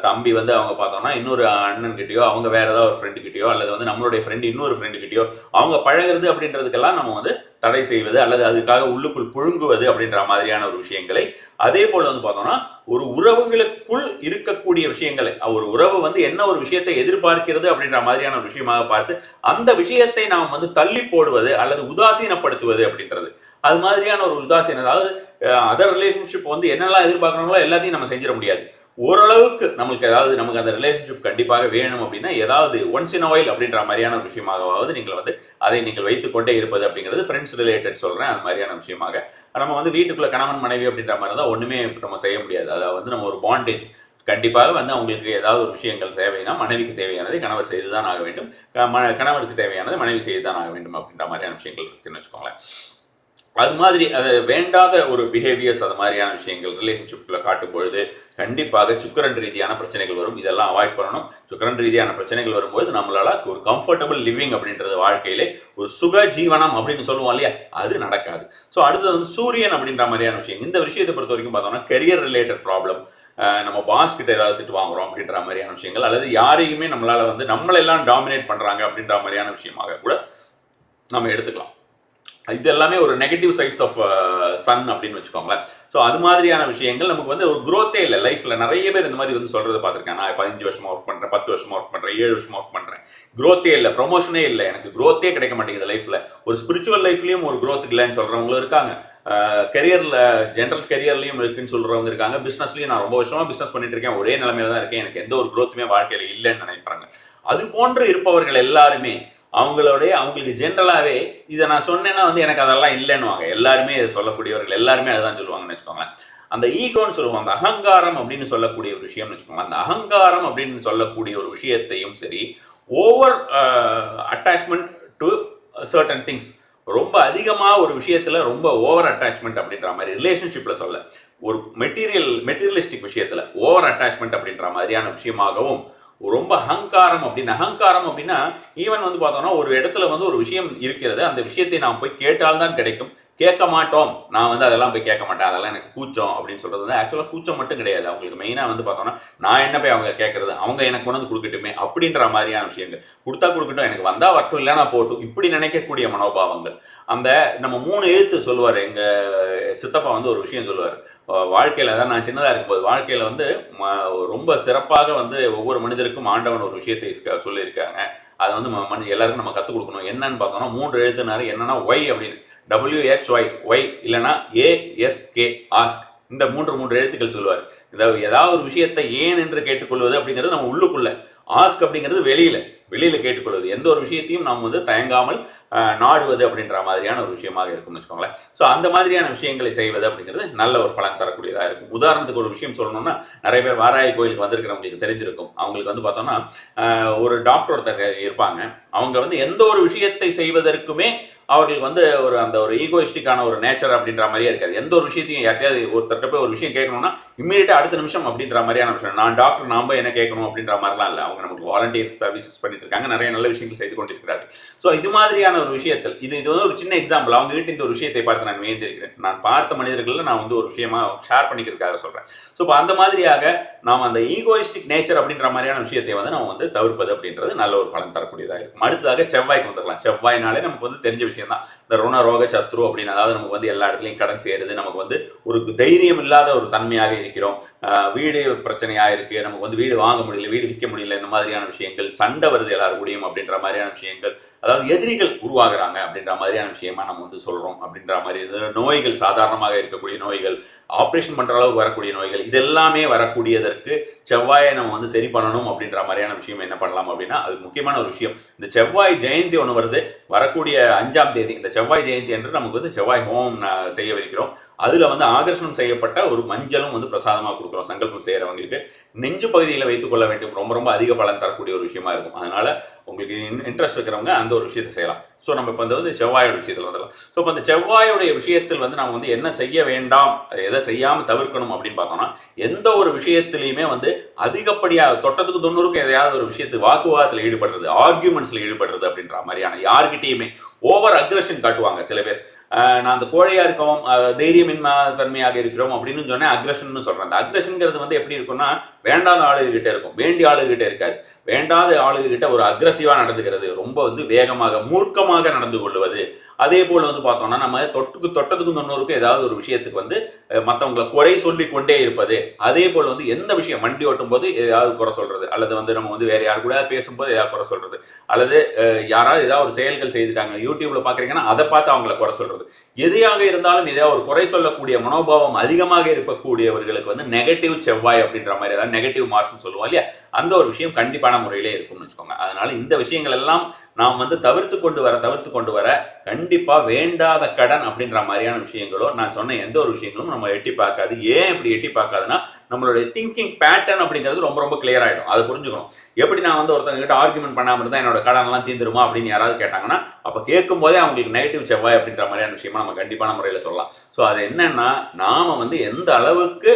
தம்பி வந்து அவங்க பார்த்தோம்னா இன்னொரு அண்ணன் கிட்டயோ, அவங்க வேற ஏதாவது ஒரு ஃப்ரெண்டு கிட்டயோ, அல்லது வந்து நம்மளுடைய ஃப்ரெண்டு இன்னொரு ஃப்ரெண்டு கிட்டயோ அவங்க பழகிறது அப்படின்றதுக்கெல்லாம் நம்ம வந்து தடை செய்வது அல்லது அதுக்காக உள்ளுக்குள் புழுங்குவது அப்படின்ற மாதிரியான ஒரு விஷயங்களை, அதே போல வந்து பார்த்தோம்னா ஒரு உறவுகளுக்குள் இருக்கக்கூடிய விஷயங்களை, ஒரு உறவு வந்து என்ன ஒரு விஷயத்தை எதிர்பார்க்கிறது அப்படின்ற மாதிரியான ஒரு விஷயமாக பார்த்து அந்த விஷயத்தை நாம் வந்து தள்ளி போடுவது அல்லது உதாசீனப்படுத்துவது அப்படின்றது, அது மாதிரியான ஒரு உதாசீனம். அதாவது அதர் ரிலேஷன்ஷிப் வந்து என்னெல்லாம் எதிர்பார்க்கறாங்களோ எல்லாத்தையும் நம்ம செஞ்சிட முடியாது. ஓரளவுக்கு நமக்கு அந்த ரிலேஷன்ஷிப் கண்டிப்பாக வேணும் அப்படின்னா ஏதாவது ஒன்ஸ் இன் ஆயில் அப்படின்ற மாதிரியான ஒரு விஷயமாகவாவது நீங்கள் வந்து அதை நீங்கள் வைத்துக்கொண்டே இருப்பது அப்படிங்கிறது ஃப்ரெண்ட்ஸ் ரிலேட்டட் சொல்றேன். அது மாதிரியான விஷயமாக நம்ம வந்து வீட்டுக்குள்ள கணவன் மனைவி அப்படின்ற மாதிரி தான் ஒண்ணுமே நம்ம செய்ய முடியாது. அதாவது வந்து நம்ம ஒரு பாண்டேஜ் கண்டிப்பாக வந்து அவங்களுக்கு ஏதாவது ஒரு விஷயங்கள் தேவைன்னா மனைவிக்கு தேவையானதை கணவர் செய்துதான் ஆக வேண்டும், கணவருக்கு தேவையானதை மனைவி செய்துதான் ஆக வேண்டும் அப்படின்ற மாதிரியான விஷயங்கள் இருக்குன்னு வச்சுக்கோங்களேன். அது மாதிரி அது வேண்டாத ஒரு பிஹேவியர்ஸ் அது மாதிரியான விஷயங்கள் ரிலேஷன்ஷிப்ல காட்டும் பொழுது கண்டிப்பாக சுக்கரன் ரீதியான பிரச்சனைகள் வரும். இதெல்லாம் அவாய்ட் பண்ணணும். சுக்கரன் ரீதியான பிரச்சனைகள் வரும்போது நம்மளால ஒரு கம்ஃபர்டபுள் லிவிங் அப்படின்றது வாழ்க்கையிலே ஒரு சுக ஜீவனம் அப்படின்னு சொல்லுவோம் இல்லையா, அது நடக்காது. ஸோ அடுத்தது வந்து சூரியன் அப்படின்ற மாதிரியான விஷயம். இந்த விஷயத்தை பொறுத்த வரைக்கும் பார்த்தோம்னா கெரியர் ரிலேட்டட் ப்ராப்ளம், நம்ம பாஸ் கிட்ட ஏதாவது திட்டு வாங்குறோம் அப்படின்ற மாதிரியான விஷயங்கள், அல்லது யாரையுமே நம்மளால வந்து நம்மளெல்லாம் டாமினேட் பண்றாங்க அப்படின்ற மாதிரியான விஷயமாக கூட நம்ம எடுத்துக்கலாம். இது எல்லாமே ஒரு நெகட்டிவ் சைட்ஸ் ஆஃப் சன் அப்படின்னு வச்சுக்கோங்களேன். ஸோ அது மாதிரியான விஷயங்கள் நமக்கு வந்து ஒரு க்ரோத்தே இல்லை லைஃப்ல. நிறைய பேர் இந்த மாதிரி வந்து சொல்றது பார்த்துருக்கேன். நான் 15 வருஷமா ஒர்க் பண்றேன், 10 வருஷமா ஒர்க் பண்றேன், 7 வருஷமா ஒர்க் பண்றேன், க்ரோத்தே இல்லை, ப்ரொமோஷனே இல்லை, எனக்கு க்ரோத்தே கிடைக்க மாட்டேங்குது லைஃப்ல. ஒரு ஸ்பிரிச்சுவல் லைஃப்லயும் ஒரு க்ரோத் இல்லைன்னு சொல்றவங்களும் இருக்காங்க. கெரியர்ல ஜென்ரல் கெரியர்லயும் இருக்குன்னு சொல்றவங்க இருக்காங்க. பிசினஸ்லயும் நான் ரொம்ப வருஷமா பிசினஸ் பண்ணிட்டு இருக்கேன், ஒரே நிலைமையில தான் இருக்கேன், எனக்கு எந்த ஒரு க்ரோத்துமே வாழ்க்கையில இல்லைன்னு நினைக்கிறாங்க. அது போன்று இருப்பவர்கள் எல்லாருமே அவங்களுக்கு ஜென்ரலாகவே இதை நான் சொன்னேன்னா வந்து எனக்கு அதெல்லாம் இல்லைன்னுவாங்க. எல்லாருமே இதை சொல்லக்கூடியவர்கள் எல்லாருமே அதுதான் சொல்லுவாங்கன்னு வச்சுக்கோங்களேன். அந்த ஈகோன்னு சொல்லுவாங்க, அந்த அகங்காரம் அப்படின்னு சொல்லக்கூடிய ஒரு விஷயம்னு வச்சுக்கோங்க. அந்த அகங்காரம் அப்படின்னு சொல்லக்கூடிய ஒரு விஷயத்தையும் சரி, over attachment to certain things, ரொம்ப அதிகமாக ஒரு விஷயத்துல ரொம்ப ஓவர் அட்டாச்மெண்ட் அப்படின்ற மாதிரி ரிலேஷன்ஷிப்ல சொல்ல, ஒரு மெட்டீரியலிஸ்டிக் விஷயத்துல ஓவர் அட்டாச்மெண்ட் அப்படின்ற மாதிரியான விஷயமாகவும், ரொம்ப அகங்காரம் அப்படின்னா ஈவன் வந்து பார்த்தோம்னா ஒரு இடத்துல வந்து ஒரு விஷயம் இருக்கிறது, அந்த விஷயத்தை நாம் போய் கேட்டால்தான் கிடைக்கும், கேட்க மாட்டோம், நான் வந்து அதெல்லாம் போய் கேட்க மாட்டேன், அதெல்லாம் எனக்கு கூச்சம் அப்படின்னு சொல்றது வந்து ஆக்சுவலாக கூச்சம் மட்டும் கிடையாது. அவங்களுக்கு மெயினாக வந்து பார்த்தோம்னா நான் என்ன போய் அவங்க கேட்கறது, அவங்க எனக்கு கொண்டு வந்து கொடுக்கட்டுமே அப்படின்ற மாதிரியான விஷயங்கள். கொடுத்தா கொடுக்கட்டும், எனக்கு வந்தா வரட்டும், இல்லைனா போட்டும், இப்படி நினைக்கக்கூடிய மனோபாவங்கள். அந்த நம்ம 3 எழுத்து சொல்லுவார் எங்க சித்தப்பா வந்து ஒரு விஷயம் சொல்லுவார் வாழ்க்கையில். அதான் நான் சின்னதாக இருக்கும்போது வாழ்க்கையில் வந்து ரொம்ப சிறப்பாக வந்து ஒவ்வொரு மனிதருக்கும் ஆண்டவன் ஒரு விஷயத்தை சொல்லியிருக்காங்க. அதை வந்து எல்லாருக்கும் நம்ம கற்றுக் கொடுக்கணும். என்னன்னு பார்த்தோம்னா 3 எழுத்துனாரு. என்னன்னா ஒய் அப்படின்னு, WXY, ஒய் இல்லைன்னா ASK, ஆஸ்க். இந்த மூன்று எழுத்துக்கள் சொல்லுவார். ஏதாவது ஒரு விஷயத்தை ஏன் என்று கேட்டுக்கொள்வது அப்படிங்கிறது நம்ம உள்ளுக்குள்ள, ஆஸ்க் அப்படிங்கிறது வெளியில கேட்டுக்கொள்வது. எந்த ஒரு விஷயத்தையும் நாம் வந்து தயங்காமல் நாடுவது அப்படின்ற மாதிரியான ஒரு விஷயமாக இருக்கும்னு வச்சுக்கோங்களேன். ஸோ அந்த மாதிரியான விஷயங்களை செய்வது அப்படிங்கிறது நல்ல ஒரு பலன் தரக்கூடியதாக இருக்கும். உதாரணத்துக்கு ஒரு விஷயம் சொல்லணும்னா, நிறைய பேர் வாராய் கோயிலுக்கு வந்திருக்கிறவங்களுக்கு தெரிஞ்சிருக்கும். அவங்களுக்கு வந்து பார்த்தோம்னா ஒரு டாக்டர் ஒருத்தர் இருப்பாங்க. அவங்க வந்து எந்த ஒரு விஷயத்தை செய்வதற்குமே அவர்களுக்கு வந்து ஒரு ஈகோயிஸ்டிக்கான ஒரு நேச்சர் அப்படின்ற மாதிரியே இருக்காது. எந்த ஒரு விஷயத்தையும் யார்ட்டையாவது ஒருத்தர்கிட்ட போய் ஒரு விஷயம் கேட்கணும்னா இம்மீடியட்டா அடுத்த நிமிஷம் அப்படின்ற மாதிரியான விஷயம். நான் டாக்டர், நாம என்ன கேட்கணும் அப்படின்ற மாதிரிலாம் இல்லை. அவங்க நமக்கு வாலண்டியர் சர்வீசஸ் பண்ணிட்டு இருக்காங்க, நிறைய நல்ல விஷயங்கள் செய்து கொண்டிருக்கிறார்கள். ஸோ இது மாதிரியான ஒரு விஷயத்தில் இது வந்து ஒரு சின்ன எக்ஸாம்பிள். அவங்க கிட்ட இந்த ஒரு விஷயத்தை பார்த்து நான் வேந்திருக்கிறேன். நான் பார்த்த மனிதர்கள் நான் வந்து ஒரு விஷயமா ஷேர் பண்ணிக்கிறதுக்காக சொல்றேன். ஸோ இப்போ அந்த மாதிரியாக நாம் அந்த ஈகோயிஸ்டிக் நேச்சர் அப்படின்ற மாதிரியான விஷயத்தை வந்து நம்ம வந்து தவிர்ப்பது அப்படின்றது நல்ல ஒரு பலன் தரக்கூடியதாக இருக்கும். அடுத்ததாக செவ்வாய்க்கு வந்துடலாம். செவ்வாய்னாலே நமக்கு வந்து தெரிஞ்ச விஷயம் தான், இந்த ருண ரோக சத்ரு அப்படின்னு. அதாவது நமக்கு வந்து எல்லா இடத்துலையும் கடன் சேருது, நமக்கு வந்து ஒரு தைரியம் இல்லாத ஒரு தன்மையாக இருக்கிறோம், வீடு பிரச்சனையாக இருக்கு, நமக்கு வந்து வீடு வாங்க முடியல, வீடு விற்க முடியல, இந்த மாதிரியான விஷயங்கள், சண்டை வருது எல்லாரும் கூடயும் அப்படின்ற மாதிரியான விஷயங்கள், அதாவது எதிரிகள் உருவாகுறாங்க அப்படின்ற மாதிரியான விஷயமா நம்ம வந்து சொல்றோம் அப்படின்ற மாதிரி. நோய்கள், சாதாரணமாக இருக்கக்கூடிய நோய்கள், ஆப்ரேஷன் பண்ற அளவுக்கு வரக்கூடிய நோய்கள், இதெல்லாமே வரக்கூடியதற்கு செவ்வாயை நம்ம வந்து சரி பண்ணணும் அப்படின்ற மாதிரியான விஷயம் என்ன பண்ணலாம் அப்படின்னா, அது முக்கியமான ஒரு விஷயம். இந்த செவ்வாய் ஜெயந்தி ஒன்று வருது, வரக்கூடிய 5ஆம் தேதி. இந்த செவ்வாய் ஜெயந்தி என்று நமக்கு வந்து செவ்வாய் ஹோமம் செய்யவிருக்கிறோம். அதுல வந்து ஆகர்ஷணம் செய்யப்பட்ட ஒரு மஞ்சளும் வந்து பிரசாதமாக கொடுக்குறோம் சங்கல்பம் செய்யறவங்களுக்கு. நெஞ்சு பகுதியில் வைத்துக் கொள்ள வேண்டும். ரொம்ப ரொம்ப அதிக பலன் தரக்கூடிய ஒரு விஷயமா இருக்கும். அதனால உங்களுக்கு இன்ட்ரெஸ்ட் இருக்கிறவங்க அந்த ஒரு விஷயத்தை செய்யலாம். ஸோ நம்ம இப்போ வந்து செவ்வாயோட விஷயத்தில் வந்துடலாம். ஸோ இப்போ அந்த செவ்வாயோடைய விஷயத்தில் வந்து நம்ம வந்து என்ன செய்ய வேண்டாம், எதை செய்யாமல் தவிர்க்கணும் அப்படின்னு பார்த்தோம்னா, எந்த ஒரு விஷயத்திலையுமே வந்து அதிகப்படியாக தொட்டத்துக்கு 90க்கு எதையாவது ஒரு விஷயத்துக்கு வாக்குவாதத்தில் ஈடுபடுறது, ஆர்கியூமெண்ட்ஸில் ஈடுபடுறது அப்படின்ற மாதிரியான யார்கிட்டையுமே ஓவர் அக்ரெஷன் காட்டுவாங்க சில பேர். நான் அந்த கோழையா இருக்கோம், தைரியமின்மை தன்மையாக இருக்கிறோம் அப்படின்னு சொன்னேன், அக்ரெஷன் சொல்றேன். அந்த அக்ரெஷன்ங்கிறது வந்து எப்படி இருக்கும்னா, வேண்டாத ஆளுகிட்ட இருக்கும், வேண்டிய ஆளுகிட்ட இருக்காது. வேண்டாத ஆளுகிட்ட ஒரு அக்ரெசிவா நடந்துக்கிறது, ரொம்ப வந்து வேகமாக மூர்க்கமாக நடந்து கொள்வது, அதே போல் வந்து பார்த்தோம்னா நம்ம தொட்டதுக்கும் 90க்கும் ஏதாவது ஒரு விஷயத்துக்கு வந்து மற்றவங்களை குறை சொல்லி கொண்டே இருப்பது. அதே போல் வந்து எந்த விஷயம் வண்டி ஓட்டும் போது ஏதாவது குறை சொல்றது, அல்லது வந்து நம்ம வந்து வேற யாரு கூட பேசும்போது ஏதாவது குறை சொல்றது, அல்லது யாராவது ஏதாவது ஒரு செயல்கள் செய்துட்டாங்க யூடியூப்ல பாக்குறீங்கன்னா அதை பார்த்து அவங்கள குறை சொல்றது. எதையாக இருந்தாலும் ஏதாவது ஒரு குறை சொல்லக்கூடிய மனோபாவம் அதிகமாக இருக்கக்கூடியவர்களுக்கு வந்து நெகட்டிவ் செவ்வாய் அப்படின்ற மாதிரி, அதாவது நெகட்டிவ் மார்க்ஸ் சொல்லுவோம் இல்லையா, அந்த ஒரு விஷயம் கண்டிப்பான முறையிலே இருக்கும்னு வச்சுக்கோங்க. அதனால இந்த விஷயங்கள் எல்லாம் நாம் வந்து தவிர்த்து கொண்டு வர கண்டிப்பா வேண்டாத கடன் அப்படின்ற மாதிரியான விஷயங்களோ நான் சொன்ன எந்த ஒரு விஷயங்களும் நம்ம எட்டி பார்க்காது. ஏன் இப்படி எட்டி பார்க்காதுன்னா, நம்மளுடைய திங்கிங் பேட்டர்ன் அப்படிங்கிறது ரொம்ப ரொம்ப கிளியர் ஆயிடும். அதை புரிஞ்சுக்கணும். எப்படி நான் வந்து ஒருத்தங்க கிட்ட ஆர்குமெண்ட் பண்ணாம இருந்தா என்னோட கடன் எல்லாம் தீந்துருமா அப்படின்னு யாராவது கேட்டாங்கன்னா, அப்ப கேட்கும் போதே அவங்களுக்கு நெகட்டிவ் செவ்வாய் அப்படின்ற மாதிரியான விஷயமா நம்ம கண்டிப்பான முறையில் சொல்லலாம். ஸோ அது என்னன்னா, நாம வந்து எந்த அளவுக்கு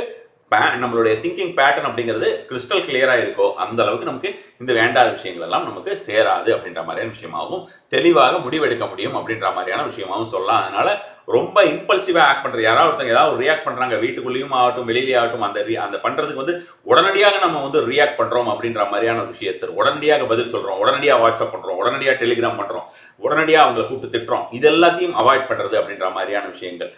நம்மளுடைய திங்கிங் பேட்டர்ன் அப்படிங்கிறது கிறிஸ்டல் கிளியரா இருக்கோ அந்த அளவுக்கு நமக்கு இந்த வேண்டாத விஷயங்கள் எல்லாம் நமக்கு சேராது அப்படின்ற மாதிரியான விஷயமாகவும் தெளிவாக முடிவெடுக்க முடியும் அப்படின்ற மாதிரியான விஷயமாகவும் சொல்லலாம். அதனால ரொம்ப இம்பல்சிவா ஆக்ட் பண்ற யாராவது ஒருத்தங்க ஏதாவது ரியாக்ட் பண்றாங்க, வீட்டுக்குள்ளேயும் ஆகட்டும் வெளியிலே ஆகட்டும், அந்த பண்றதுக்கு வந்து உடனடியாக நம்ம வந்து ரியாக்ட் பண்றோம் அப்படின்ற மாதிரியான ஒரு விஷயத்தை உடனடியாக பதில் சொல்றோம், உடனடியாக வாட்ஸ்அப் பண்றோம், உடனடியாக டெலிகிராம் பண்றோம், உடனடியாக அவங்களை கூப்பிட்டு திட்டுறோம், இது எல்லாத்தையும் அவாய்ட் பண்றது அப்படின்ற மாதிரியான விஷயங்கள்,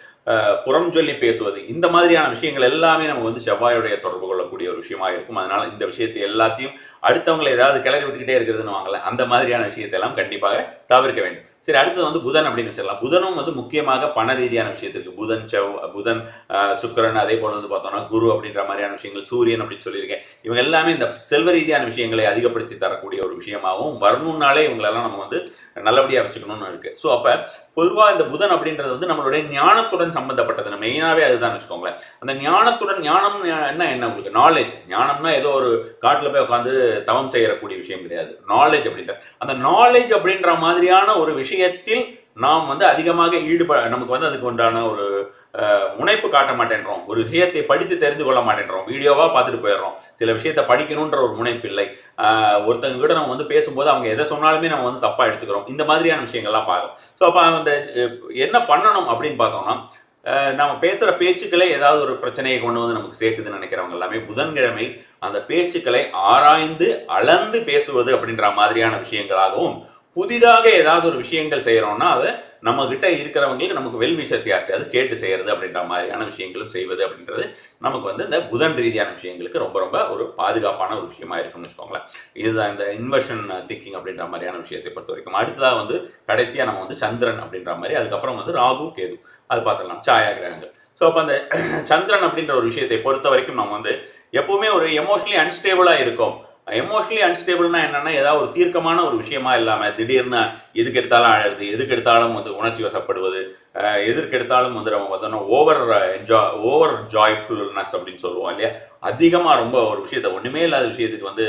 புறம் சொல்லி பேசுவது, இந்த மாதிரியான விஷயங்கள் எல்லாமே நம்ம வந்து செவ்வாயுடைய தொடர்பு கொள்ளக்கூடிய ஒரு விஷயமா இருக்கும். அதனால இந்த விஷயத்தை எல்லாத்தையும் அடுத்தவங்களை ஏதாவது கிளறி விட்டுக்கிட்டே இருக்கிறதுன்னு வாங்கல, அந்த மாதிரியான விஷயத்தை எல்லாம் கண்டிப்பாக தவிர்க்க வேண்டும். சரி, அடுத்தது வந்து புதன் அப்படின்னு வச்சிடலாம். புதனும் வந்து முக்கியமாக பண ரீதியான விஷயத்திற்கு புதன் சுக்கிரன், அதே போல வந்து பார்த்தோம்னா குரு அப்படின்ற மாதிரியான விஷயங்கள், சூரியன் அப்படின்னு சொல்லியிருக்கேன். இவங்க எல்லாமே இந்த செல்வ ரீதியான விஷயங்களை அதிகப்படுத்தி தரக்கூடிய ஒரு விஷயமாகவும் வரணும்னாலே இவங்களெல்லாம் நம்ம வந்து நல்லபடியாக வச்சுக்கணும்னு இருக்கு. ஸோ அப்போ பொதுவாக இந்த புதன் அப்படின்றது வந்து நம்மளுடைய ஞானத்துடன் சம்பந்தப்பட்டது. மெயினாகவே அதுதான் வச்சுக்கோங்களேன். அந்த ஞானம் என்ன உங்களுக்கு நாலேஜ். ஞானம்னா ஏதோ ஒரு காட்டில் போய் உட்காந்து தவம் செய்யக்கூடிய விஷயம் கிடையாது. நாலேஜ் அப்படின்ற அந்த நாலேஜ் அப்படின்ற மாதிரியான ஒரு விஷயத்தில் நாம் வந்து அதிகமாக நமக்கு வந்து அதுக்கு உண்டான ஒரு முனைப்பு காட்ட மாட்டேன்றோம். ஒரு விஷயத்தை படித்து தெரிந்து கொள்ள மாட்டேன்றோம். வீடியோவா பார்த்துட்டு போயிடுறோம். சில விஷயத்தை படிக்கணுன்ற ஒரு முனைப்பு இல்லை. ஒருத்தங்க கிட்ட நம்ம வந்து பேசும்போது அவங்க எதை சொன்னாலுமே நம்ம வந்து தப்பா எடுத்துக்கிறோம். இந்த மாதிரியான விஷயங்கள்லாம் பார்க்கணும். ஸோ அப்போ அந்த என்ன பண்ணணும் அப்படின்னு பார்த்தோம்னா, நம்ம பேசுற பேச்சுக்களே ஏதாவது ஒரு பிரச்சனையை கொண்டு வந்து நமக்கு சேர்க்குதுன்னு நினைக்கிறவங்க எல்லாமே புதன்கிழமை அந்த பேச்சுக்களை ஆராய்ந்து அளந்து பேசுவது அப்படின்ற மாதிரியான விஷயங்களாகவும், புதிதாக ஏதாவது ஒரு விஷயங்கள் செய்யறோம்னா அதை நம்ம கிட்ட இருக்கிறவங்களுக்கு நமக்கு வெல் விஷஸ் யார்கிட்டயாவது கேட்டு செய்யறது அப்படின்ற மாதிரியான விஷயங்களும் செய்வது அப்படின்றது நமக்கு வந்து இந்த புதன் ரீதியான விஷயங்களுக்கு ரொம்ப ரொம்ப ஒரு பாதுகாப்பான ஒரு விஷயமா இருக்கும்னு வச்சுக்கோங்களேன். இதுதான் இந்த இன்வர்ஷன் திங்கிங் அப்படின்ற மாதிரியான விஷயத்தை பொறுத்த வரைக்கும். அடுத்ததாக வந்து கடைசியாக நம்ம வந்து சந்திரன் அப்படின்ற மாதிரி, அதுக்கப்புறம் வந்து ராகு கேது, அது பார்த்துடலாம், சாயா கிரகங்கள். ஸோ அப்போ அந்த சந்திரன் அப்படின்ற ஒரு விஷயத்தை பொறுத்த வரைக்கும் நம்ம வந்து எப்பவுமே ஒரு எமோஷனலி அன்ஸ்டேபிளா இருக்கும். எமோஷனலி அன்ஸ்டேபிள்னா என்னன்னா, ஏதாவது ஒரு தீர்க்கமான ஒரு விஷயமா இல்லாம திடீர்னு எதுக்கு எடுத்தாலும் அழறது, எதுக்கு எடுத்தாலும் வந்து உணர்ச்சி வசப்படுவது, எதற்கு எடுத்தாலும் வந்து நம்ம பார்த்தோம்னா ஓவர் ஜாய்ஃபுல்னஸ் அப்படின்னு சொல்லுவோம் இல்லையா, அதிகமா ரொம்ப ஒரு விஷயத்த ஒண்ணுமே இல்லாத விஷயத்துக்கு வந்து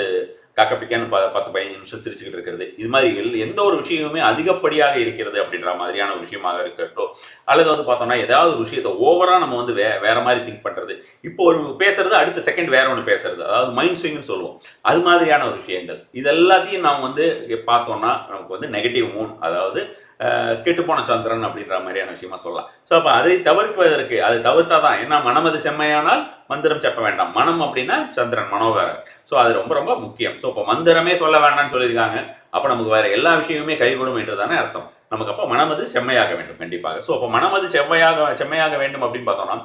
கக்கப்பிக்கான்னு 10-15 நிமிஷம் சிரிச்சுக்கிட்டு இருக்கிறது, இது மாதிரி எந்த ஒரு விஷயமுமே அதிகப்படியாக இருக்கிறது அப்படின்ற மாதிரியான ஒரு விஷயமாக இருக்கட்டும், அல்லது வந்து பார்த்தோம்னா ஏதாவது ஒரு விஷயத்த ஓவரா நம்ம வந்து வேற மாதிரி திங்க் பண்றது, இப்போ ஒரு பேசுறது அடுத்த செகண்ட் வேற ஒன்று பேசுறது, அதாவது மைண்ட் ஸ்விங்னு சொல்லுவோம், அது மாதிரியான ஒரு விஷயங்கள், இது எல்லாத்தையும் நாம் வந்து பார்த்தோம்னா நமக்கு வந்து நெகட்டிவ் மூன், அதாவது கெட்டுப்போன சந்திரன் அப்படின்ற மாதிரியான விஷயமா சொல்லலாம். ஸோ அப்போ அதை தவிர்ப்பதற்கு, அதை தவிர்த்தாதான், ஏன்னா மனமது செம்மையானால் மந்திரம் செப்ப வேண்டாம். மனம் அப்படின்னா சந்திரன், மனோகாரன். ஸோ அது ரொம்ப ரொம்ப முக்கியம். ஸோ இப்போ மந்திரமே சொல்ல வேண்டாம்னு சொல்லியிருக்காங்க, அப்போ நமக்கு வேற எல்லா விஷயமுமே கைகூடும் என்று தானே அர்த்தம். நமக்கு அப்போ மனமது செம்மையாக வேண்டும் கண்டிப்பாக. ஸோ அப்போ மனமது செம்மையாக வேண்டும் அப்படின்னு பார்த்தோம்னா,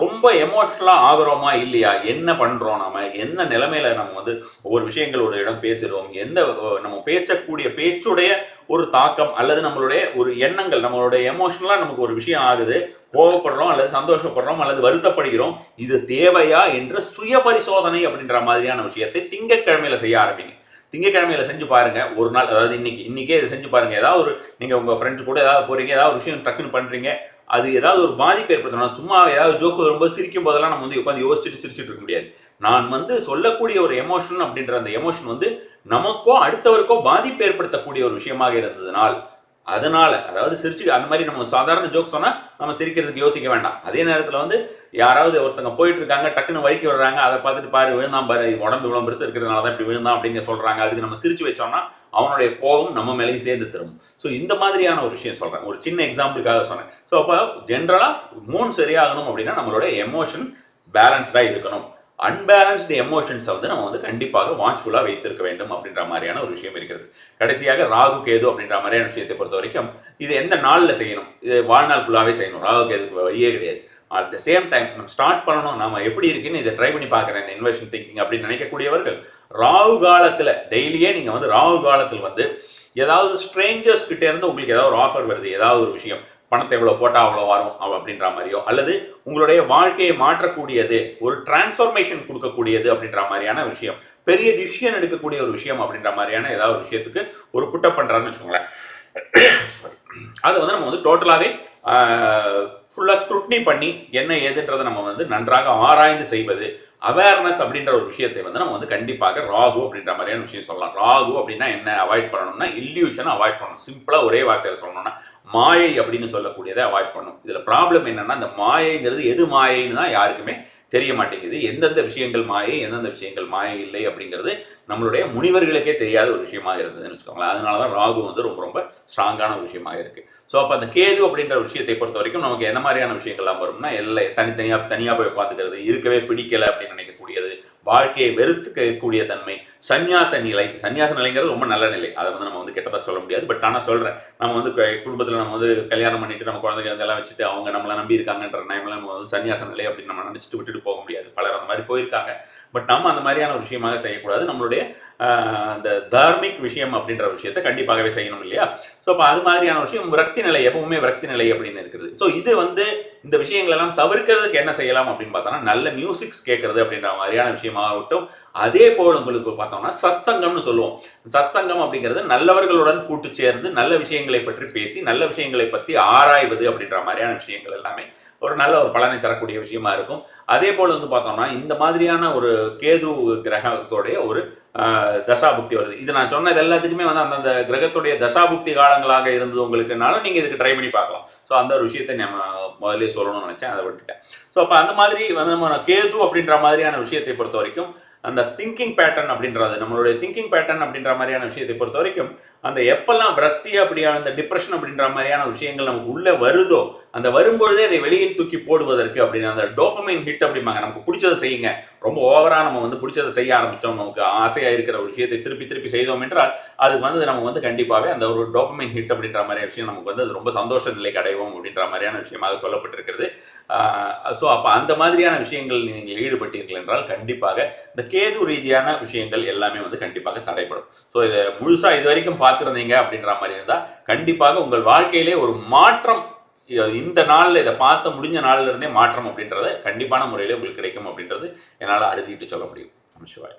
ரொம்ப எமோஷனலாக ஆகிறோமா இல்லையா, என்ன பண்ணுறோம், நம்ம என்ன நிலைமையில நம்ம வந்து ஒவ்வொரு விஷயங்கள் ஒரு இடம் பேசுகிறோம், நம்ம பேசக்கூடிய பேச்சுடைய ஒரு தாக்கம், அல்லது நம்மளுடைய ஒரு எண்ணங்கள், நம்மளுடைய எமோஷனலாக நமக்கு ஒரு விஷயம் ஆகுது, கோபப்படுறோம் அல்லது சந்தோஷப்படுறோம் அல்லது வருத்தப்படுகிறோம், இது தேவையா என்ற சுய பரிசோதனை அப்படின்ற மாதிரியான விஷயத்தை திங்கட்கிழமையில செய்ய ஆரம்பிங்க. திங்கட்கிழமையில செஞ்சு பாருங்க. ஒரு நாள், அதாவது இன்னைக்கே இதை செஞ்சு பாருங்க. ஏதாவது ஒரு நீங்க உங்க ஃப்ரெண்ட்ஸ் கூட ஏதாவது போறீங்க, ஏதாவது ஒரு விஷயம் டக்குன்னு பண்றீங்க, அது ஏதாவது ஒரு பாதிப்பு ஏற்படுத்தணும். சும்மா ஏதாவது ஜோக்கு வரும்போது சிரிக்கும் போதெல்லாம் நம்ம வந்து உட்காந்து சிரிச்சுட்டு இருக்க முடியாது. நான் வந்து சொல்லக்கூடிய ஒரு எமோஷன் அப்படின்ற அந்த எமோஷன் வந்து நமக்கோ அடுத்தவருக்கோ பாதிப்பு ஏற்படுத்தக்கூடிய ஒரு விஷயமாக இருந்ததுனால், அதனால, அதாவது சிரிச்சு அந்த மாதிரி நம்ம சாதாரண ஜோக் சொன்னா நம்ம சிரிக்கிறதுக்கு யோசிக்க வேண்டாம். அதே நேரத்தில் வந்து யாராவது ஒருத்தங்க போயிட்டு இருக்காங்க, டக்குன்னு வழிக்கு வர்றாங்க, அதை பார்த்துட்டு பாரு விழுந்தான் பாரு, உடம்பு இவ்வளவு பெருசு இருக்கிறதுனால தான் இப்படி விழுந்தான் அப்படின்னு சொல்றாங்க, அதுக்கு நம்ம சிரிச்சு வச்சோம்னா அவனுடைய கோபம் நம்ம மேலேயும் சேர்ந்து திரும்பும். ஸோ இந்த மாதிரியான ஒரு விஷயம் சொல்றேன், ஒரு சின்ன எக்ஸாம்பிளுக்காக சொன்னேன். ஸோ அப்போ ஜென்ரலா மூன் சரியாகணும் அப்படின்னா நம்மளுடைய எமோஷன் பேலன்ஸ்டா இருக்கணும். அன்பேலன்ஸ்டு எமோஷன்ஸை வந்து நம்ம வந்து கண்டிப்பாக வாட்ச்ஃபுல்லாக வைத்திருக்க வேண்டும் அப்படின்ற மாதிரியான ஒரு விஷயம் இருக்கிறது. கடைசியாக ராகு கேது அப்படின்ற மாதிரியான விஷயத்தை பொறுத்த வரைக்கும் இது எந்த நாளில் செய்யணும், இது வாழ்நாள் ஃபுல்லாகவே செய்யணும், ராகு கேதுக்கு வழியே கிடையாது. அட் த சேம் டைம் நம்ம ஸ்டார்ட் பண்ணணும், நம்ம எப்படி இருக்குன்னு இதை ட்ரை பண்ணி பார்க்குறேன் இந்த இன்வெஸ்ட்மெண்ட் திங்கிங் அப்படின்னு நினைக்கக்கூடியவர்கள் ராகு காலத்தில் டெய்லியே நீங்கள் வந்து ராகு காலத்தில் வந்து ஏதாவது ஸ்ட்ரேஞ்சர்ஸ் கிட்டே இருந்து உங்களுக்கு ஏதாவது ஒரு ஆஃபர் வருது, ஏதாவது ஒரு விஷயம் பணத்தை எவ்வளோ போட்டால் அவ்வளோ வரும் அப்படின்ற மாதிரியோ, அல்லது உங்களுடைய வாழ்க்கையை மாற்றக்கூடியது, ஒரு டிரான்ஸ்ஃபர்மேஷன் கொடுக்கக்கூடியது அப்படின்ற மாதிரியான விஷயம், பெரிய டிசிஷன் எடுக்கக்கூடிய ஒரு விஷயம் அப்படின்ற மாதிரியான ஏதாவது ஒரு விஷயத்துக்கு ஒரு புட்டப் பண்ணுறான்னு வச்சுக்கோங்களேன். அதை வந்து நம்ம வந்து டோட்டலாகவே ஃபுல்லாக ஸ்க்ரூட்னி பண்ணி என்ன ஏதுன்றதை நம்ம வந்து நன்றாக ஆராய்ந்து செய்வது, அவேர்னஸ் அப்படின்ற ஒரு விஷயத்தை வந்து நம்ம வந்து கண்டிப்பாக ராகு அப்படின்ற மாதிரியான விஷயம் சொல்லலாம். ராகு அப்படின்னா என்ன அவாய்ட் பண்ணணும்னா இல்லியூஷனை அவாய்ட் பண்ணணும். சிம்பிளாக ஒரே வார்த்தையில் சொல்லணும்னா மாயை அப்படின்னு சொல்லக்கூடியதை அவாய்ட் பண்ணணும். இதில் ப்ராப்ளம் என்னன்னா இந்த மாயைங்கிறது எது மாயைன்னு தான் யாருக்குமே தெரிய மாட்டேங்குது. எந்தெந்த விஷயங்கள் மாயை, எந்தெந்த விஷயங்கள் மாயை இல்லை அப்படிங்கிறது நம்மளுடைய முனிவர்களுக்கே தெரியாத ஒரு விஷயமாக இருந்ததுன்னு வச்சுக்கோங்களேன். அதனால தான் ராகு வந்து ரொம்ப ரொம்ப ஸ்ட்ராங்கான ஒரு விஷயமாக இருக்குது. ஸோ அப்போ அந்த கேது அப்படின்ற விஷயத்தை பொறுத்த வரைக்கும் நமக்கு என்ன மாதிரியான விஷயங்கள்லாம் வரும்னா எல்லாம் தனியாக போய் உட்காந்துக்கிறது, இருக்கவே பிடிக்கலை அப்படின்னு நினைக்கக்கூடியது, வாழ்க்கையை வெறுத்துக்கக்கூடிய தன்மை, சன்னியாச நிலைங்கிறது ரொம்ப நல்ல நிலை. அதை வந்து நம்ம வந்து கெட்டதாக சொல்ல முடியாது. பட் ஆனால் சொல்கிறேன், நம்ம வந்து குடும்பத்தில் நம்ம வந்து கல்யாணம் பண்ணிட்டு நம்ம குழந்தைங்க இதெல்லாம் வச்சுட்டு அவங்க நம்மளை நம்பி இருக்காங்கன்ற டைமில் நம்ம வந்து சன்னியாச நிலை அப்படின்னு நம்ம நினச்சிட்டு விட்டுட்டு போக முடியாது. பலர் அந்த மாதிரி போயிருக்காங்க. பட் நம்ம அந்த மாதிரியான ஒரு விஷயமாக செய்யக்கூடாது. நம்மளுடைய அந்த தார்மிக் விஷயம் அப்படின்ற விஷயத்தை கண்டிப்பாகவே செய்யணும் இல்லையா? ஸோ அப்போ அது மாதிரியான விஷயம் விரக்தி நிலை, எப்பவுமே விரக்தி நிலை அப்படின்னு இருக்குது. ஸோ இது வந்து இந்த விஷயங்கள் எல்லாம் தவிர்க்கிறதுக்கு என்ன செய்யலாம் அப்படின்னு பார்த்தோம்னா நல்ல மியூசிக்ஸ் கேட்கறது அப்படின்ற மாதிரியான விஷயமாகட்டும். அதே போல் உங்களுக்கு பார்த்தோம்னா சத்சங்கம்னு சொல்லுவோம். சத்சங்கம் அப்படிங்கிறது நல்லவர்களுடன் கூட்டு சேர்ந்து நல்ல விஷயங்களை பற்றி பேசி நல்ல விஷயங்களை பற்றி ஆராய்வது அப்படின்ற மாதிரியான விஷயங்கள் எல்லாமே ஒரு நல்ல ஒரு பலனை தரக்கூடிய விஷயமா இருக்கும். அதே போல் வந்து பார்த்தோம்னா இந்த மாதிரியான ஒரு கேது கிரகத்தோடைய ஒரு தசாபுக்தி வருது. இது நான் சொன்னது எல்லாத்துக்குமே வந்து அந்தந்த கிரகத்துடைய தசாபுக்தி காலங்களாக இருந்தது உங்களுக்குனாலும் நீங்கள் இதுக்கு ட்ரை பண்ணி பார்க்கலாம். ஸோ அந்த ஒரு விஷயத்தை நம்ம முதல்ல சொல்லணும்னு நினச்சேன், அதை விட்டுட்டேன். ஸோ அப்போ அந்த மாதிரி வந்து நம்ம கேது அப்படின்ற மாதிரியான விஷயத்தை பொறுத்த வரைக்கும் அந்த திங்கிங் பேட்டர்ன் அப்படின்றது நம்மளுடைய திங்கிங் பேட்டர்ன் அப்படின்ற மாதிரியான விஷயத்தை பொறுத்த வரைக்கும் அந்த எப்பெல்லாம் விரக்தி அப்படியான அந்த டிப்ரெஷன் அப்படின்ற மாதிரியான விஷயங்கள் நமக்கு உள்ள வருதோ அந்த வரும்பொழுதே அதை வெளியில் தூக்கி போடுவதற்கு அப்படின்னு அந்த டோபமைன் ஹிட் அப்படிம்பாங்க. நமக்கு பிடிச்சதை செய்யுங்க, ரொம்ப ஓவராக நம்ம வந்து பிடிச்சதை செய்ய ஆரம்பித்தோம், நமக்கு ஆசையாக இருக்கிற ஒரு விஷயத்தை திருப்பி திருப்பி செய்தோம் என்றால் அது வந்து நம்ம வந்து கண்டிப்பாகவே அந்த ஒரு டோபமைன் ஹிட் அப்படின்ற மாதிரியான விஷயம் நமக்கு வந்து அது ரொம்ப சந்தோஷ நிலைக்கு அடைவோம் அப்படின்ற மாதிரியான விஷயமாக சொல்லப்பட்டிருக்கிறது. ஸோ அப்போ அந்த மாதிரியான விஷயங்கள் நீங்கள் ஈடுபட்டீர்கள் என்றால் கண்டிப்பாக இந்த கேது ரீதியான விஷயங்கள் எல்லாமே வந்து கண்டிப்பாக தடைப்படும். ஸோ இதை முழுசாக இது வரைக்கும் பார்த்துருந்தீங்க அப்படின்ற மாதிரி இருந்தால் கண்டிப்பாக உங்கள் வாழ்க்கையிலே ஒரு மாற்றம் இந்த நாளில் இதை பார்த்த முடிஞ்ச நாளில் இருந்தே மாற்றம் அப்படின்றத கண்டிப்பான முறையில் உங்களுக்கு கிடைக்கும் அப்படின்றது என்னால் அறுதிட்டு சொல்ல முடியும். நம சிவாய.